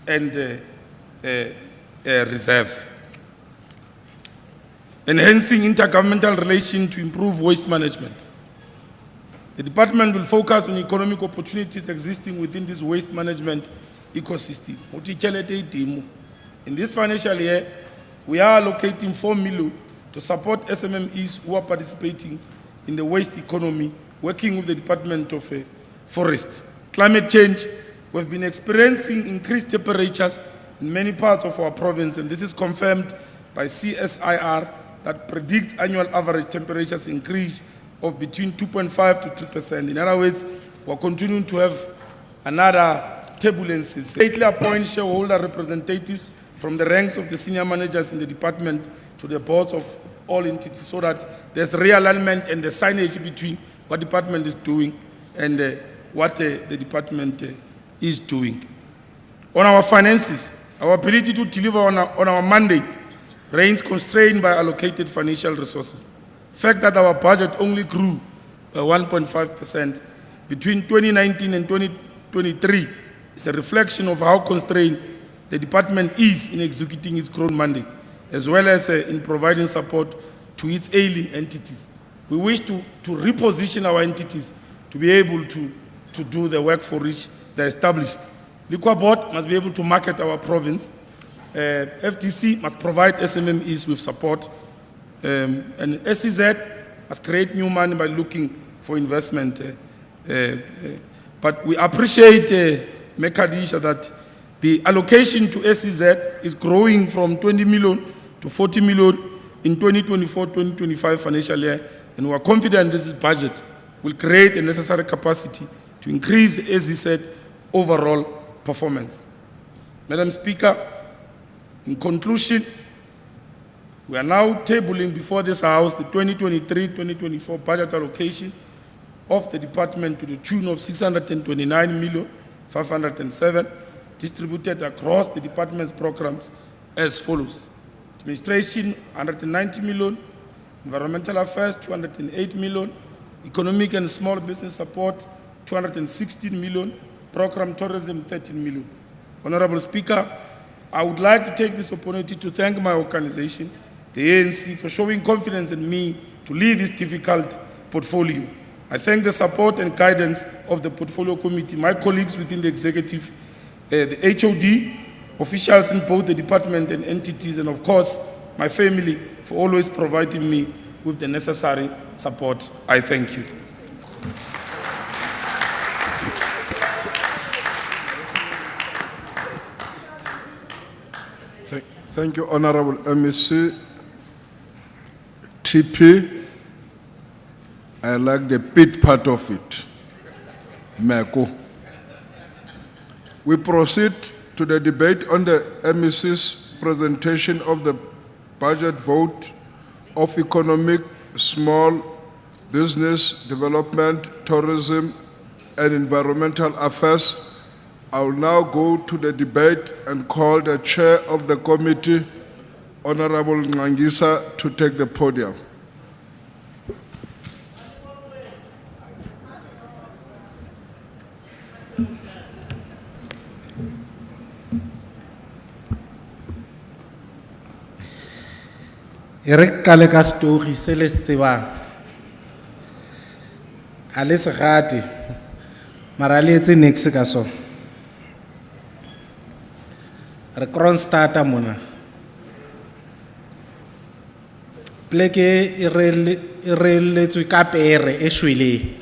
and reserves. Enhancing intergovernmental relations to improve waste management. The department will focus on economic opportunities existing within this waste management ecosystem. In this financial year, we are allocating 4 million to support SMMEs who are participating in the waste economy, working with the Department of Forest. Climate change, we've been experiencing increased temperatures in many parts of our province, and this is confirmed by CSIR that predicts annual average temperatures increase of between 2.5 to 3%. In other words, we're continuing to have another turbulences. Lately appoint shareholder representatives from the ranks of the senior managers in the department to the boards of all entities so that there's realignment and the signage between what the department is doing and what the department is doing. On our finances, our ability to deliver on our mandate remains constrained by allocated financial resources. The fact that our budget only grew by 1.5% between 2019 and 2023 is a reflection of how constrained the department is in executing its growth mandate, as well as in providing support to its ailing entities. We wish to reposition our entities to be able to do the work for which they're established. Liquor Board must be able to market our province. FTC must provide SMMEs with support. And SEZ must create new money by looking for investment. But we appreciate, Mekadisha, that the allocation to SEZ is growing from 20 million to 40 million in 2024-2025 financial year. And we are confident this budget will create the necessary capacity to increase SEZ overall performance. Madam Speaker, in conclusion, we are now tabling before this House the 2023-2024 budget allocation of the department to the tune of 629,507,000 distributed across the department's programs as follows. Administration, 190 million. Environmental affairs, 208 million. Economic and small business support, 216 million. Program tourism, 13 million. Honorable Speaker, I would like to take this opportunity to thank my organization, the ANC, for showing confidence in me to lead this difficult portfolio. I thank the support and guidance of the Portfolio Committee, my colleagues within the executive, the HOD, officials in both the department and entities, and of course, my family for always providing me with the necessary support. I thank you. Thank you, Honorable MEC. TP. I like the pit part of it. Meko. We proceed to the debate on the MEC's presentation of the budget vote of economic, small business development, tourism, and environmental affairs. I will now go to the debate and call the chair of the committee, Honorable Ngangisa, to take the podium. Eric Kaleka story Celestiva Alice Rati Maralietsi Nexikaso Kroonstad mona Pleke ireletswe ka pere e shwele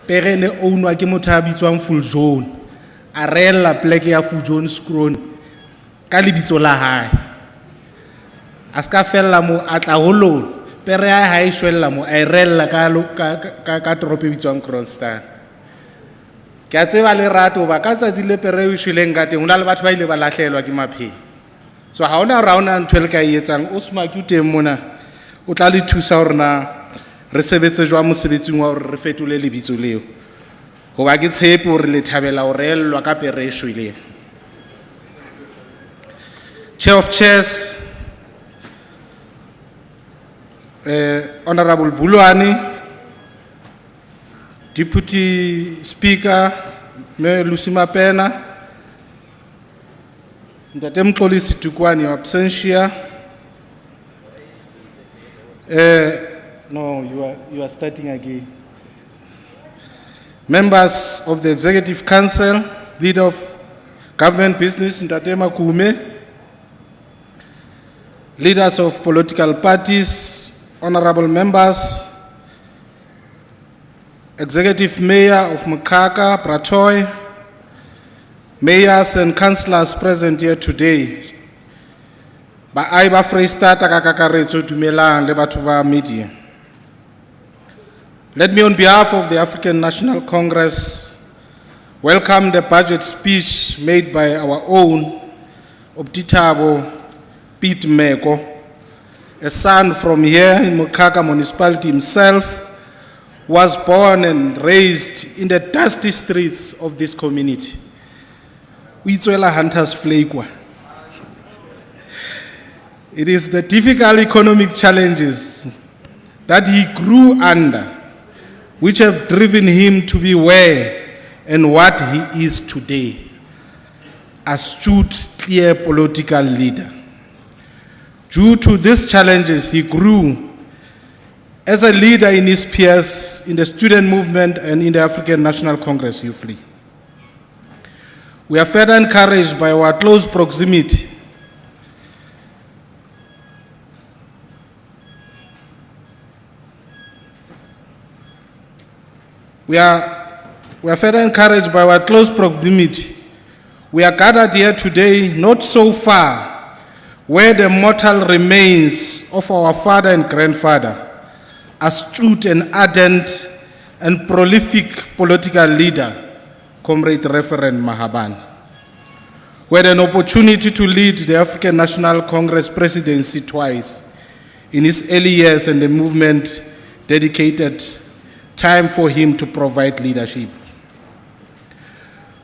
pere ne ownwa ke motho a bitswang Full Zone a rela pleke ya Full Zone Kroon ka lebitso la hae aska fella mo atla hololo pere ya hae shwella mo a rela ka torope bitswang Kroonstad ke a tseba le rato ba ka tsatsi le pere e shweleng ka teng hona le batho ba ile ba lahlelwa ke maphelo so ha ona rauna ntwe le ka etsang o sma ke teng mona o tla le thusa hore na re sebetse jwa mosebetsing wa hore re fetole lebitso leo ho ba ke tshepe hore le thabela ho relwa ka pere e shweleng. Chair of Chairs, Honorable Bulwani, Deputy Speaker, Mayor Lusima Pena, Ntate Mxolisi Tukwani absentia. No, you are starting again. Members of the Executive Council, Leader of Government Business, Ntate Makume, leaders of political parties, honorable members, Executive Mayor of Mukaka, Pratoy, mayors and councillors present here today, ba aiba Freistata ka kakaretso dumelang le batho ba media. Let me, on behalf of the African National Congress, welcome the budget speech made by our own Obtitabo Pete Meko, a son from here in Mukaka municipality himself, was born and raised in the dusty streets of this community. Uitswela Hunters Flakwa. It is the difficult economic challenges that he grew under which have driven him to be where and what he is today, astute, clear political leader. Due to these challenges, he grew as a leader in his peers in the student movement and in the African National Congress Youth League. We are further encouraged by our close proximity We are further encouraged by our close proximity. We are gathered here today not so far where the mortal remains of our father and grandfather, astute and ardent and prolific political leader, Comrade Reverend Mahabane, who had an opportunity to lead the African National Congress presidency twice in his early years, and the movement dedicated time for him to provide leadership.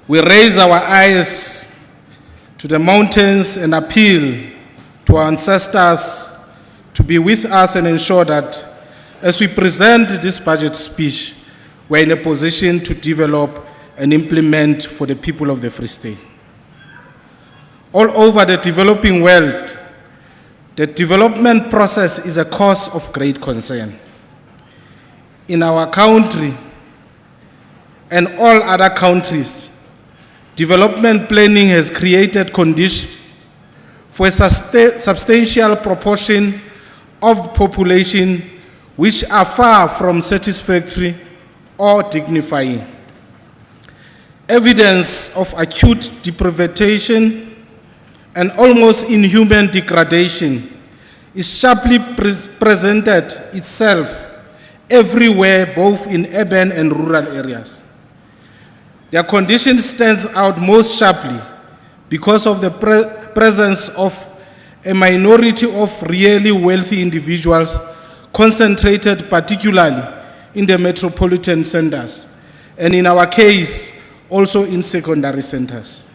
We raise our eyes to the mountains and appeal to our ancestors to be with us and ensure that as we present this budget speech, we're in a position to develop and implement for the people of the Free State. All over the developing world, the development process is a cause of great concern. In our country and all other countries, development planning has created conditions for a substantial proportion of the population which are far from satisfactory or dignifying. Evidence of acute deprivation and almost inhuman degradation is sharply presented itself everywhere, both in urban and rural areas. Their condition stands out most sharply because of the presence of a minority of really wealthy individuals concentrated particularly in the metropolitan centers, and in our case, also in secondary centers.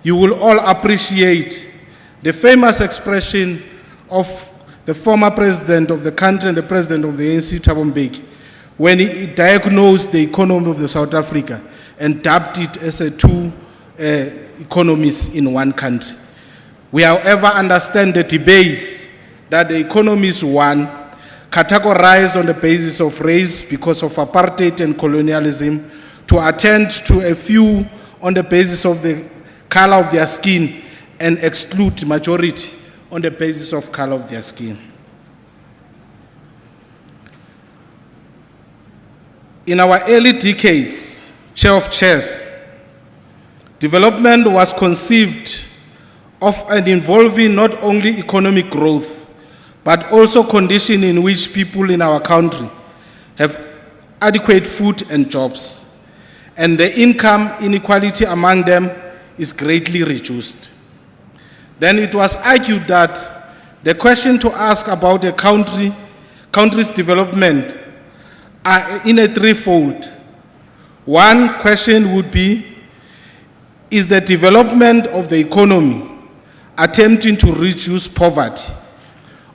You will all appreciate the famous expression of the former president of the country and the president of the ANC, Thabo Mbeki, when he diagnosed the economy of the South Africa and dubbed it as a two economies in one country. We, however, understand the debates that the economy is one, categorized on the basis of race because of apartheid and colonialism, to attend to a few on the basis of the color of their skin and exclude majority on the basis of color of their skin. In our early decades, Chair of Chairs, development was conceived of and involving not only economic growth, but also conditions in which people in our country have adequate food and jobs, and the income inequality among them is greatly reduced. Then it was argued that the question to ask about a country's development are in a threefold. One question would be, is the development of the economy attempting to reduce poverty?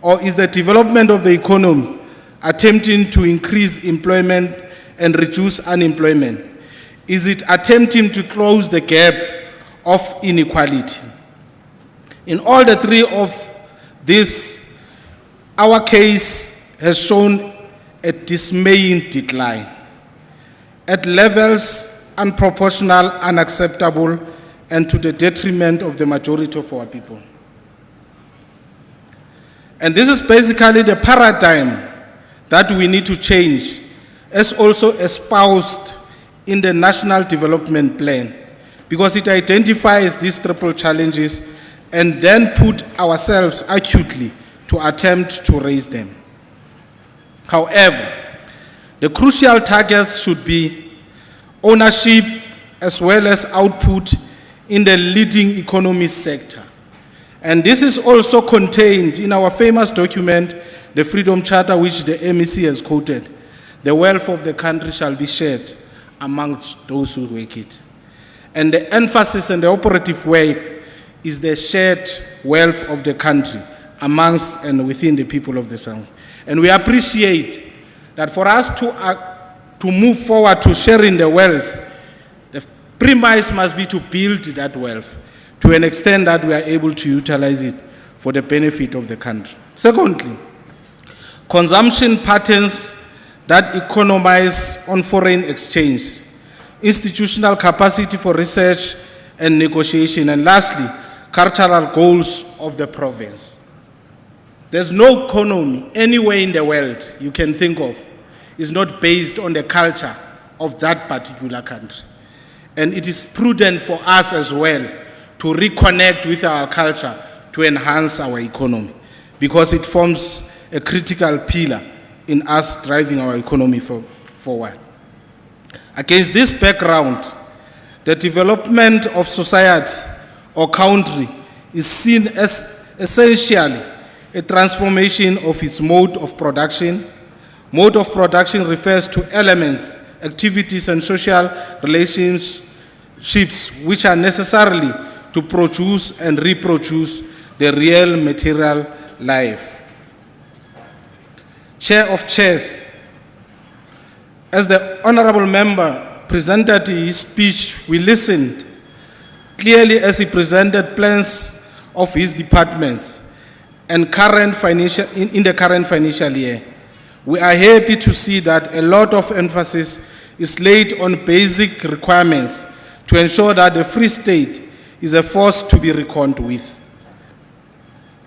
Or is the development of the economy attempting to increase employment and reduce unemployment? Is it attempting to close the gap of inequality? In all the three of these, our case has shown a dismaying decline at levels unproportional, unacceptable, and to the detriment of the majority of our people. And this is basically the paradigm that we need to change, as also espoused in the National Development Plan, because it identifies these triple challenges and then put ourselves acutely to attempt to raise them. However, the crucial targets should be ownership as well as output in the leading economy sector. And this is also contained in our famous document, the Freedom Charter, which the MEC has quoted. The wealth of the country shall be shared amongst those who work it. And the emphasis and the operative way is the shared wealth of the country amongst and within the people of the South. And we appreciate that for us to move forward to sharing the wealth, the premise must be to build that wealth to an extent that we are able to utilize it for the benefit of the country. Secondly, consumption patterns that economize on foreign exchange, institutional capacity for research and negotiation, and lastly, cultural goals of the province. There's no economy anywhere in the world you can think of is not based on the culture of that particular country. And it is prudent for us as well to reconnect with our culture to enhance our economy, because it forms a critical pillar in us driving our economy forward. Against this background, the development of society or country is seen as essentially a transformation of its mode of production. Mode of production refers to elements, activities, and social relationships which are necessarily to produce and reproduce the real material life. Chair of Chairs, as the honorable member presented his speech, we listened clearly as he presented plans of his departments and in the current financial year. We are happy to see that a lot of emphasis is laid on basic requirements to ensure that the Free State is a force to be reckoned with.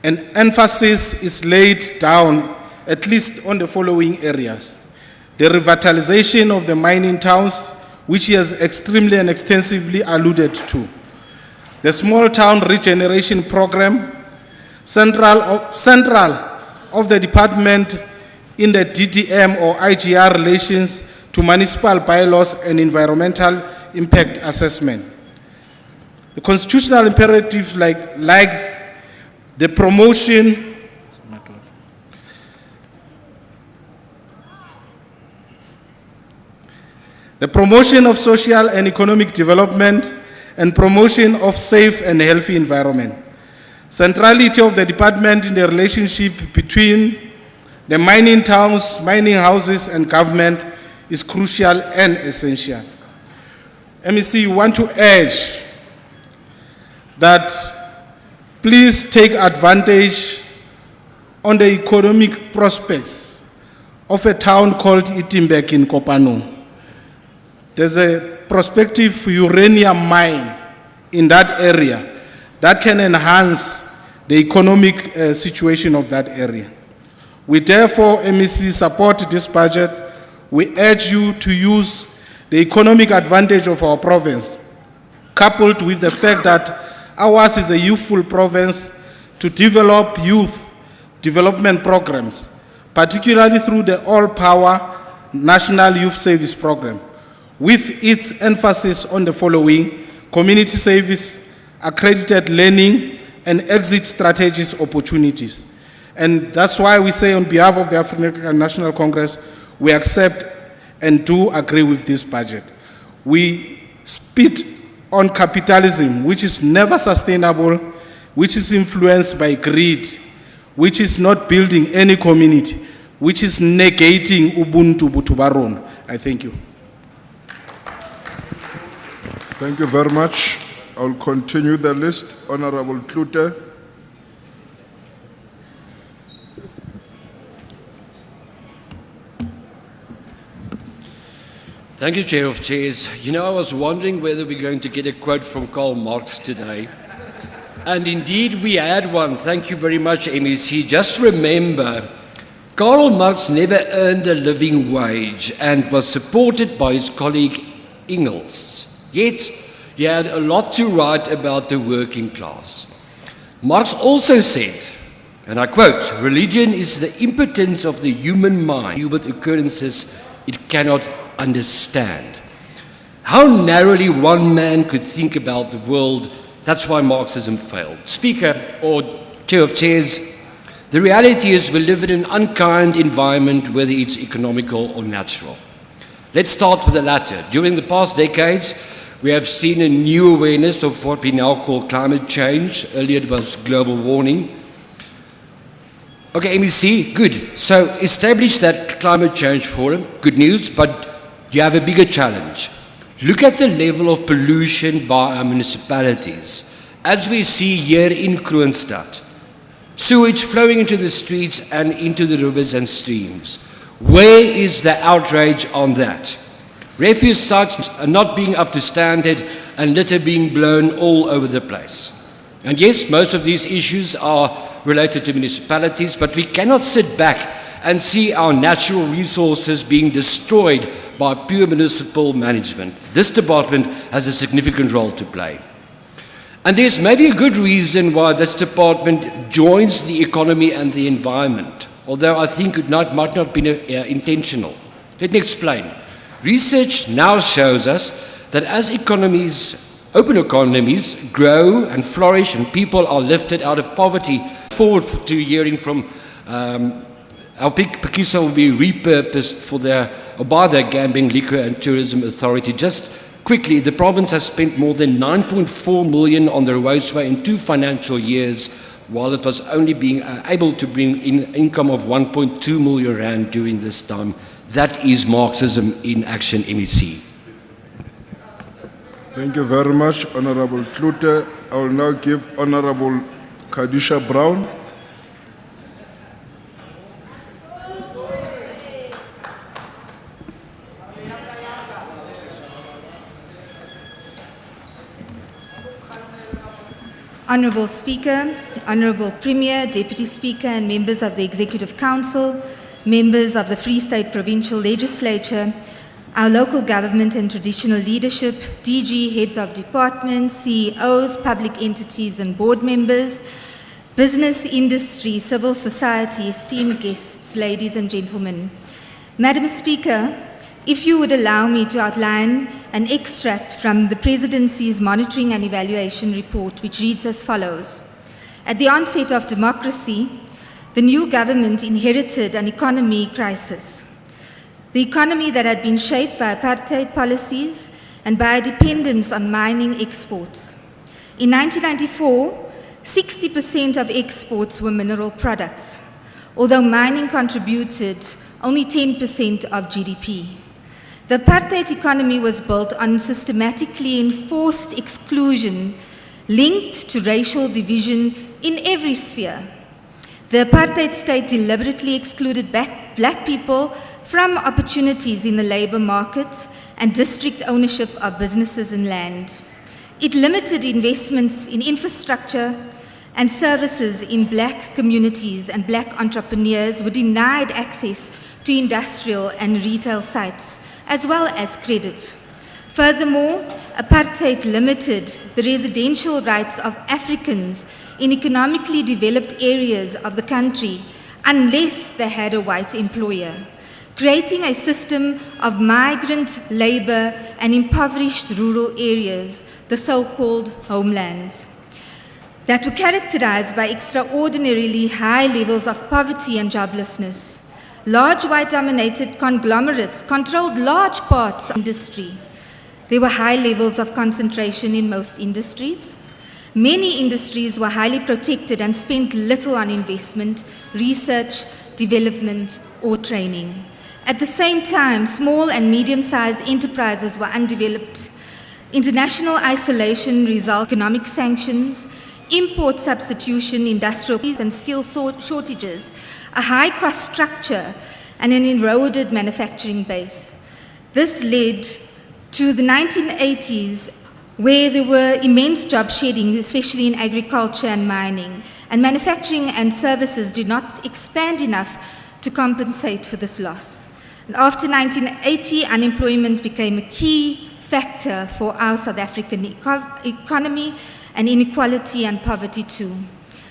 An emphasis is laid down at least on the following areas: the revitalization of the mining towns, which he has extremely and extensively alluded to, the small town regeneration program, central of the department in the DDM or IGR relations to municipal bylaws and environmental impact assessment. The constitutional imperatives like the promotion of social and economic development and promotion of safe and healthy environment. Centrality of the department in the relationship between the mining towns, mining houses and government is crucial and essential. MEC, want to urge that please take advantage on the economic prospects of a town called Itimbek in Kopano. There's a prospective uranium mine in that area that can enhance the economic situation of that area. We therefore, MEC, support this budget. We urge you to use the economic advantage of our province, coupled with the fact that ours is a youthful province, to develop youth development programs, particularly through the All-Power National Youth Service Program, with its emphasis on the following: community service, accredited learning, and exit strategies opportunities. And that's why we say on behalf of the African National Congress, we accept and do agree with this budget. We spit on capitalism, which is never sustainable, which is influenced by greed, which is not building any community, which is negating Ubuntu Butubaron. I thank you. Thank you very much. I'll continue the list. Honorable Klute. Thank you, Chair of Chairs. You know, I was wondering whether we're going to get a quote from Karl Marx today. And indeed, we had one. Thank you very much, MEC. Just remember, Karl Marx never earned a living wage and was supported by his colleague Engels. Yet, he had a lot to write about the working class. Marx also said, and I quote, "Religion is the impotence of the human mind with occurrences it cannot understand." How narrowly one man could think about the world, that's why Marxism failed. Speaker or Chair of Chairs, the reality is we live in an unkind environment, whether it's economical or natural. Let's start with the latter. During the past decades, we have seen a new awareness of what we now call climate change. Earlier it was global warming. Okay, MEC, good. So establish that climate change forum, good news, but you have a bigger challenge. Look at the level of pollution by our municipalities. As we see here in Kroonstad, sewage flowing into the streets and into the rivers and streams. Where is the outrage on that? Refuse sites are not being up to standard and litter being blown all over the place. And yes, most of these issues are related to municipalities, but we cannot sit back and see our natural resources being destroyed by pure municipal management. This department has a significant role to play. And there's maybe a good reason why this department joins the economy and the environment, although I think it might not be intentional. Let me explain. Research now shows us that as open economies grow and flourish and people are lifted out of poverty, forward to hearing from our Pakiso will be repurposed by the Gambling, Liquor and Tourism Authority. Just quickly, the province has spent more than 9.4 million on the roadway in 2 financial years, while it was only being able to bring in income of 1.2 million rand during this time. That is Marxism in action, MEC. Thank you very much, Honorable Klute. I will now give Honorable Kadisha Brown. Honourable Speaker, Honourable Premier, Deputy Speaker and members of the Executive Council, members of the Free State Provincial Legislature, our local government and traditional leadership, DG, heads of departments, CEOs, public entities and board members, business, industry, civil society, esteemed guests, ladies and gentlemen. Madam Speaker, if you would allow me to outline an extract from the Presidency's Monitoring and Evaluation Report, which reads as follows. At the onset of democracy, the new government inherited an economy crisis. The economy that had been shaped by apartheid policies and by a dependence on mining exports. In 1994, 60% of exports were mineral products, although mining contributed only 10% of GDP. The apartheid economy was built on systematically enforced exclusion linked to racial division in every sphere. The apartheid state deliberately excluded black people from opportunities in the labor market and district ownership of businesses and land. It limited investments in infrastructure and services in black communities, and black entrepreneurs were denied access to industrial and retail sites, as well as credit. Furthermore, apartheid limited the residential rights of Africans in economically developed areas of the country unless they had a white employer, creating a system of migrant labor and impoverished rural areas, the so-called homelands, that were characterized by extraordinarily high levels of poverty and joblessness. Large white-dominated conglomerates controlled large parts of industry. There were high levels of concentration in most industries. Many industries were highly protected and spent little on investment, research, development, or training. At the same time, small and medium-sized enterprises were undeveloped. International isolation resulted in economic sanctions, import substitution, industrial and skill shortages, a high-cost structure, and an eroded manufacturing base. This led to the 1980s, where there were immense job shedding, especially in agriculture and mining, and manufacturing and services did not expand enough to compensate for this loss. And after 1980, unemployment became a key factor for our South African economy, and inequality and poverty too.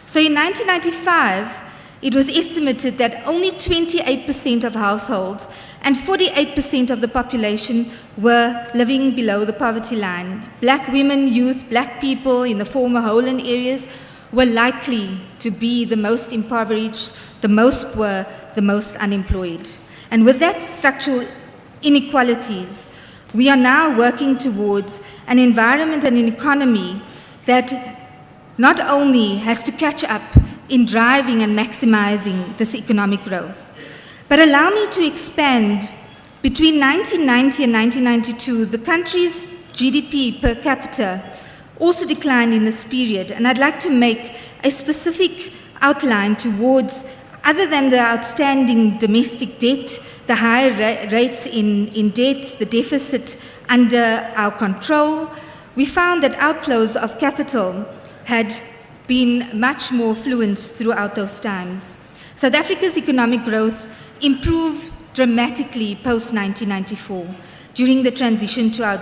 So in 1995, it was estimated that only 28% of households and 48% of the population were living below the poverty line. Black women, youth, black people in the former Holland areas were likely to be the most impoverished, the most poor, the most unemployed. And with that structural inequalities, we are now working towards an environment and an economy that not only has to catch up in driving and maximizing this economic growth, but allow me to expand. Between 1990 and 1992, the country's GDP per capita also declined in this period, and I'd like to make a specific outline towards, other than the outstanding domestic debt, the high rates in debt, the deficit under our control, we found that outflows of capital had been much more fluent throughout those times. South Africa's economic growth improved dramatically post-1994 during the transition to our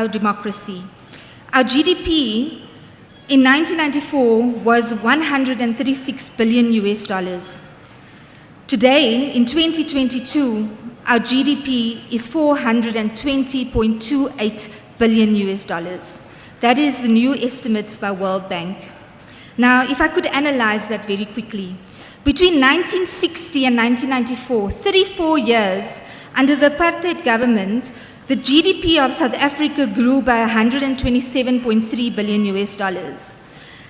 democracy. Our GDP in 1994 was $136 billion. Today, in 2022, our GDP is $420.28 billion. That is the new estimates by World Bank. Now, if I could analyze that very quickly, between 1960 and 1994, 34 years under the apartheid government, the GDP of South Africa grew by $127.3 billion.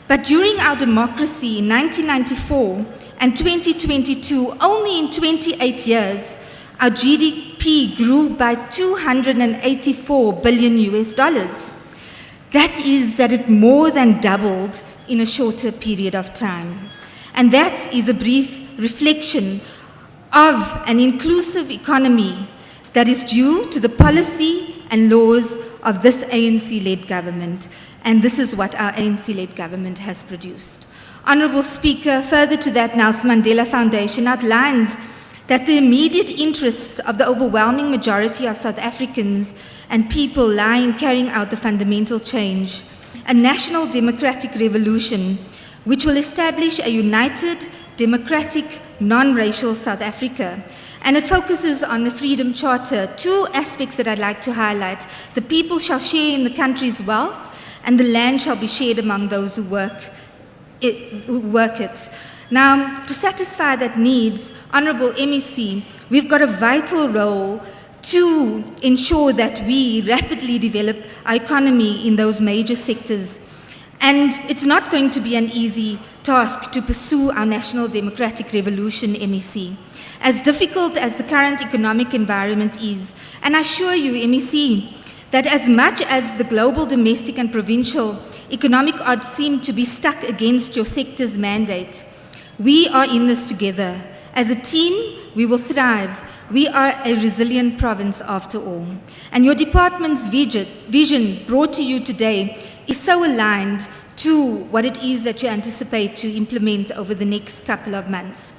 But during our democracy in 1994 and 2022, only in 28 years, our GDP grew by $284 billion. That is that it more than doubled in a shorter period of time. And that is a brief reflection of an inclusive economy that is due to the policy and laws of this ANC-led government. And this is what our ANC-led government has produced. Honourable Speaker, further to that, Nelson Mandela Foundation outlines that the immediate interests of the overwhelming majority of South Africans and people lie in carrying out the fundamental change, a national democratic revolution which will establish a united, democratic, non-racial South Africa. And it focuses on the Freedom Charter. Two aspects that I'd like to highlight. The people shall share in the country's wealth, and the land shall be shared among those who work it. Now, to satisfy that needs, Honourable MEC, we've got a vital role to ensure that we rapidly develop our economy in those major sectors. And it's not going to be an easy task to pursue our national democratic revolution, MEC. As difficult as the current economic environment is, and I assure you, MEC, that as much as the global, domestic and provincial economic odds seem to be stuck against your sector's mandate, we are in this together. As a team, we will thrive. We are a resilient province after all. And your department's vision brought to you today is so aligned to what it is that you anticipate to implement over the next couple of months.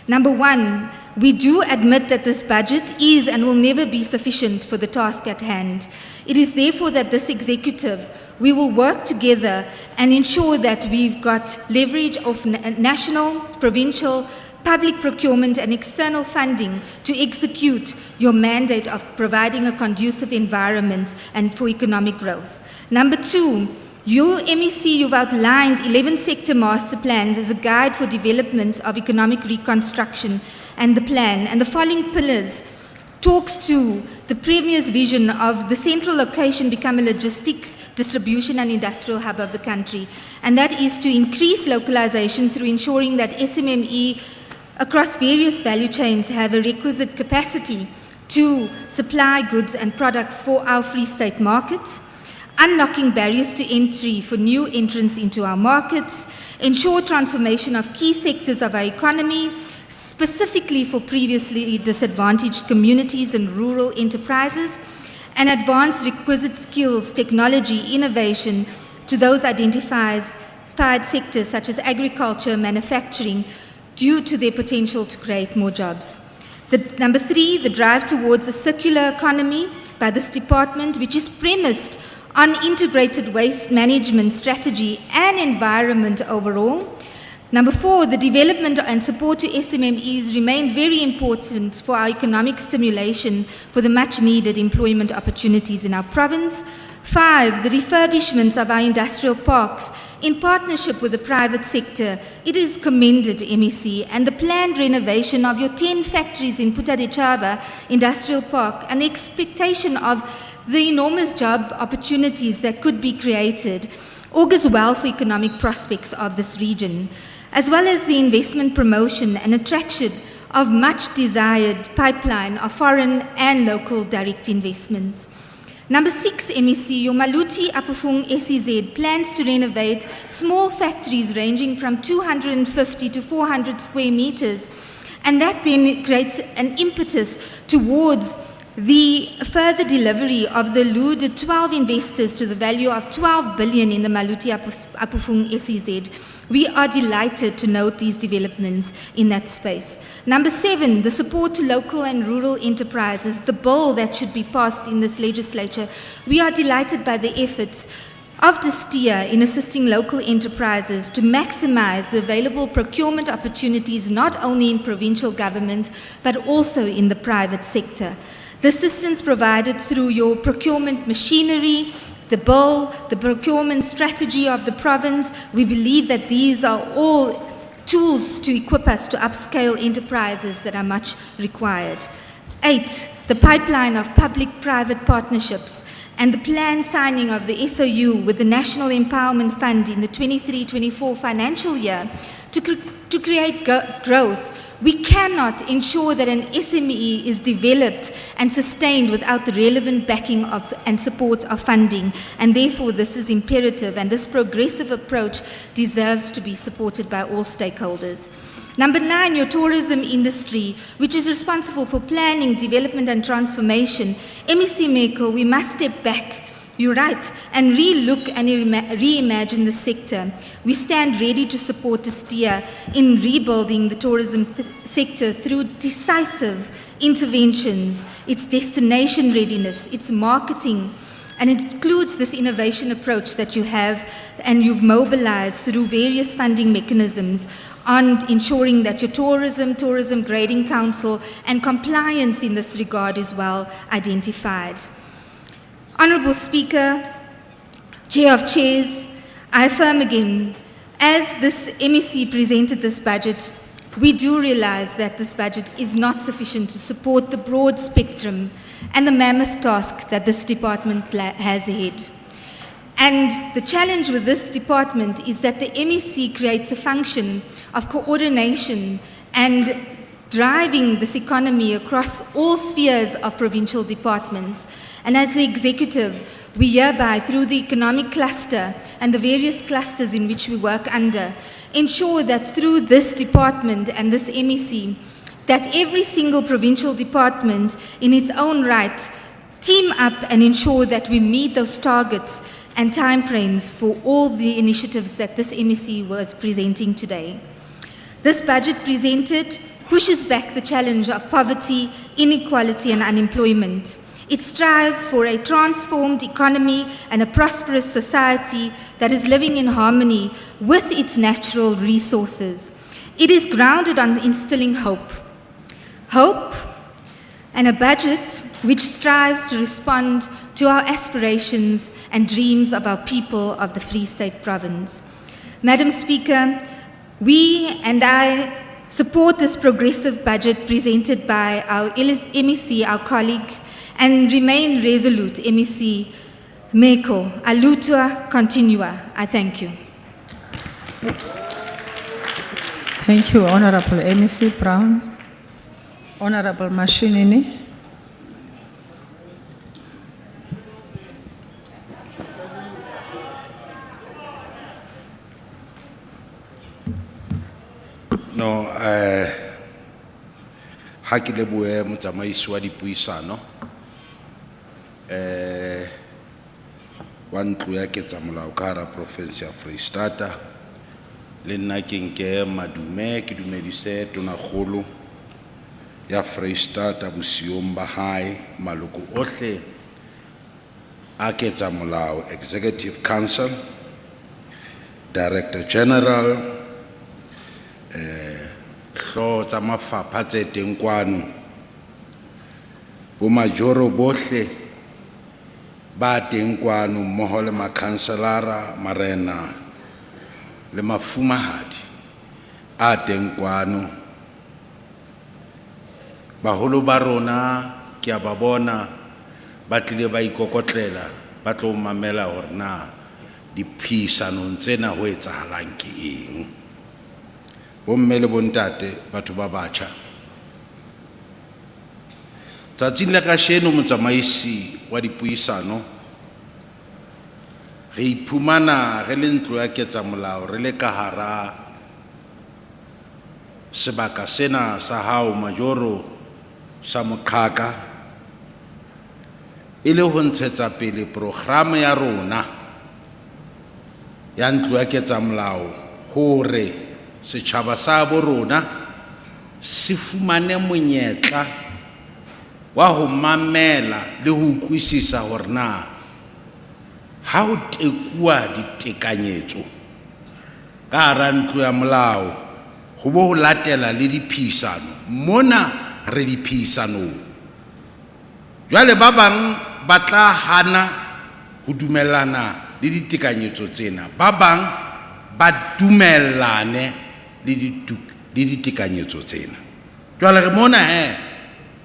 Number one, we do admit that this budget is and will never be sufficient for the task at hand. It is therefore that this executive, we will work together and ensure that we've got leverage of national, provincial, public procurement and external funding to execute your mandate of providing a conducive environment and for economic growth. Number two, you, MEC, you've outlined 11 sector master plans as a guide for development of economic reconstruction and the plan. And the following pillars talks to the Premier's vision of the central location become a logistics, distribution and industrial hub of the country. And that is to increase localization through ensuring that SMME across various value chains have a requisite capacity to supply goods and products for our Free State markets, unlocking barriers to entry for new entrants into our markets, ensure transformation of key sectors of our economy, specifically for previously disadvantaged communities and rural enterprises, and advance requisite skills, technology, innovation to those identified sectors such as agriculture, manufacturing, due to their potential to create more jobs. Number three, the drive towards a circular economy by this department, which is premised on integrated waste management strategy and environment overall. Number four, the development and support to SMMEs remain very important for our economic stimulation for the much needed employment opportunities in our province. Five, the refurbishments of our industrial parks in partnership with the private sector. It is commended, MEC, and the planned renovation of your 10 factories in Putadechaba Industrial Park and the expectation of the enormous job opportunities that could be created augurs well for economic prospects of this region, as well as the investment promotion and attraction of much desired pipeline of foreign and local direct investments. Number six, MEC, your Maluti Apufung SEZ plans to renovate small factories ranging from 250 to 400 square meters, and that then creates an impetus towards the further delivery of the alluded 12 investors to the value of 12 billion in the Maluti Apufung SEZ. We are delighted to note these developments in that space. Number seven, the support to local and rural enterprises, the bill that should be passed in this legislature. We are delighted by the efforts of the STIA in assisting local enterprises to maximize the available procurement opportunities not only in provincial government but also in the private sector. The assistance provided through your procurement machinery, the bill, the procurement strategy of the province, we believe that these are all tools to equip us to upscale enterprises that are much required. 8, the pipeline of public-private partnerships and the planned signing of the SOU with the National Empowerment Fund in the 23-24 financial year to create growth. We cannot ensure that an SME is developed and sustained without the relevant backing of and support of funding, and therefore this is imperative, and this progressive approach deserves to be supported by all stakeholders. Number 9, your tourism industry, which is responsible for planning, development and transformation. MEC Meko, we must step back, you're right, and re-look and reimagine the sector. We stand ready to support STIA in rebuilding the tourism sector through decisive interventions, its destination readiness, its marketing, And it includes this innovation approach that you have and you've mobilized through various funding mechanisms on ensuring that your tourism grading council and compliance in this regard is well identified. Honorable Speaker, Chair of Chairs, I affirm again, as this MEC presented this budget, we do realize that this budget is not sufficient to support the broad spectrum and the mammoth task that this department has ahead. And the challenge with this department is that the MEC creates a function of coordination and driving this economy across all spheres of provincial departments. And as the executive, we hereby, through the economic cluster and the various clusters in which we work under, ensure that through this department and this MEC, that every single provincial department in its own right team up and ensure that we meet those targets and timeframes for all the initiatives that this MEC was presenting today. This budget presented pushes back the challenge of poverty, inequality and unemployment. It strives for a transformed economy and a prosperous society that is living in harmony with its natural resources. It is grounded on instilling hope. Hope and a budget which strives to respond to our aspirations and dreams of our people of the Free State Province. Madam Speaker, we and I support this progressive budget presented by our MEC, our colleague, and remain resolute, MEC Meko, alutua continua. I thank you. Thank you, Honorable MEC Brown. Honorable Mashinini. No, ha ke lebohe motsamaisi wa dipuisano wa ntlo ya ketsamolao ka hara province ya Kroonstad le nna ke nke madume ke dumedise tonakgolo ya Kroonstad bosiong ba hae maloko ohle a ketsamolao Executive Council, Director General, hlo tsa mafapha tse teng kwano bo majoro bohle ba teng kwano mmoho le makhanselara marena le mafumahadi a teng kwano baholo ba rona ke a ba bona ba tlile ba ikokotlela ba tlo mamela hore na diphisanong tsena ho etsahalang ke eng. Bomme le bontate batho ba batjha, tsatsing la kasheno motsamaisi wa dipuisano re iphumana re le ntlo ya ketsamolao re le ka hara sebaka sena sa hao majoro sa moqhaka e le ho ntshetsa pele programa ya rona ya ntlo ya ketsamolao hore setjhaba sa bo rona se fumane monyetla wa ho mamela le ho utlwisisa hore na ha o tekuwa ditekanyetso ka hara ntlo ya molao ho bo ho latela le diphisano mona re diphisanong. Jwale ba bang ba tla hana ho dumellana le ditekanyetso tsena, ba bang ba dumellane le ditekanyetso tsena. Jwale re mona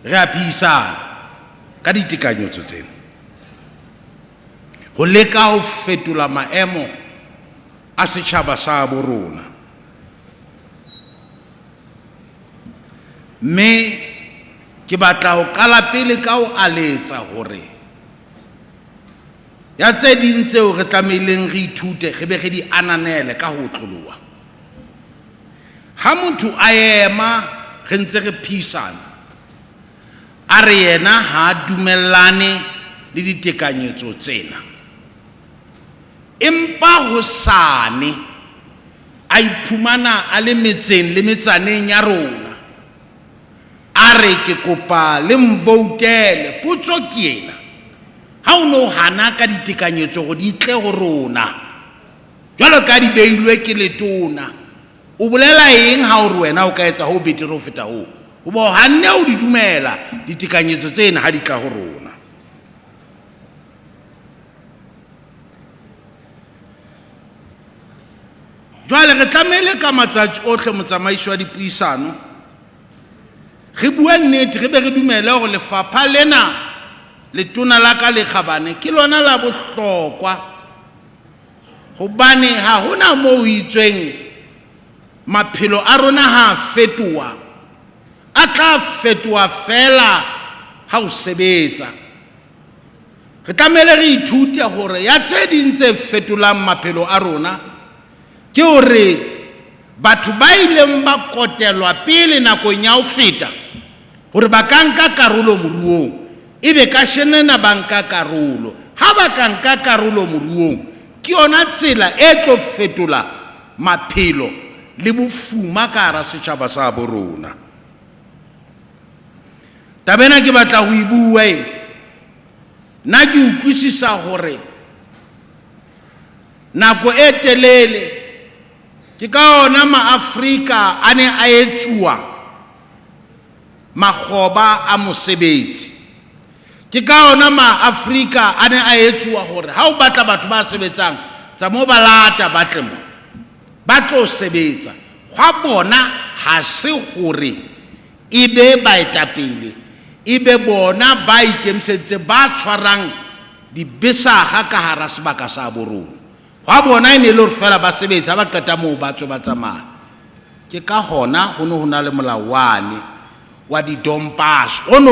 re a phisana ka ditekanyetso tsena ho leka ho fetola maemo a setjhaba sa bo rona. Mme ke batla ho qala pele ka ho aletsa hore ya tse ding tseo re tlameileng re ithute re be re di ananele ka ho tloloha. Ha motho a ema re ntse re phisana a re yena ha dumellane le ditekanyetso tsena, empa hosane a iphumana a le metseng le metsaneng ya rona a re ke kopa le mvoutele, potso ke ena ha o no hana ka ditekanyetso go di tle go rona jwalo ka di beilwe ke letona o bolela eng ha o re wena o ka etsa ho betere ho feta ho bo hanne o di dumela ditekanyetso tsena ha di tla go rona jwale re tlamele ka matsatsi ohle motsamaiso wa dipuisano re bua nnete re be re dumele gore lefapha lena letona la ka le kgabane ke lona la bohlokwa hobane ha hona moo itsweng maphelo a rona ha fetoa a tla fetoa fela ha o sebetsa re tlamele re ithute gore ya tse ding tse fetolang maphelo a rona ke hore batho ba ileng ba kotelwa pele nakong ya ho feta hore ba ka nka karolo moruong ebe ka shenena ba nka karolo ha ba ka nka karolo moruong ke yona tsela e tlo fetola maphelo le bofuma ka hara setjhaba sa bo rona tabena ke batla ho ibua nna ke utlwisisa hore nako e telele ke ka ona maAfrika a ne a etsuwa makgoba a mosebetsi ke ka ona maAfrika a ne a etsuwa hore ha o batla batho ba sebetsang tsa mo balata batlemo ba tlo sebetsa gwa bona ha se hore ebe baetapele ebe bona ba ikemiseditse ba tshwarang dibesaga ka hara sebaka sa borona gwa bona ene le hore fela ba sebetsa ba qeta moo ba tswe ba tsamaya ke ka hona ho ne ho na le molawane wa di dompas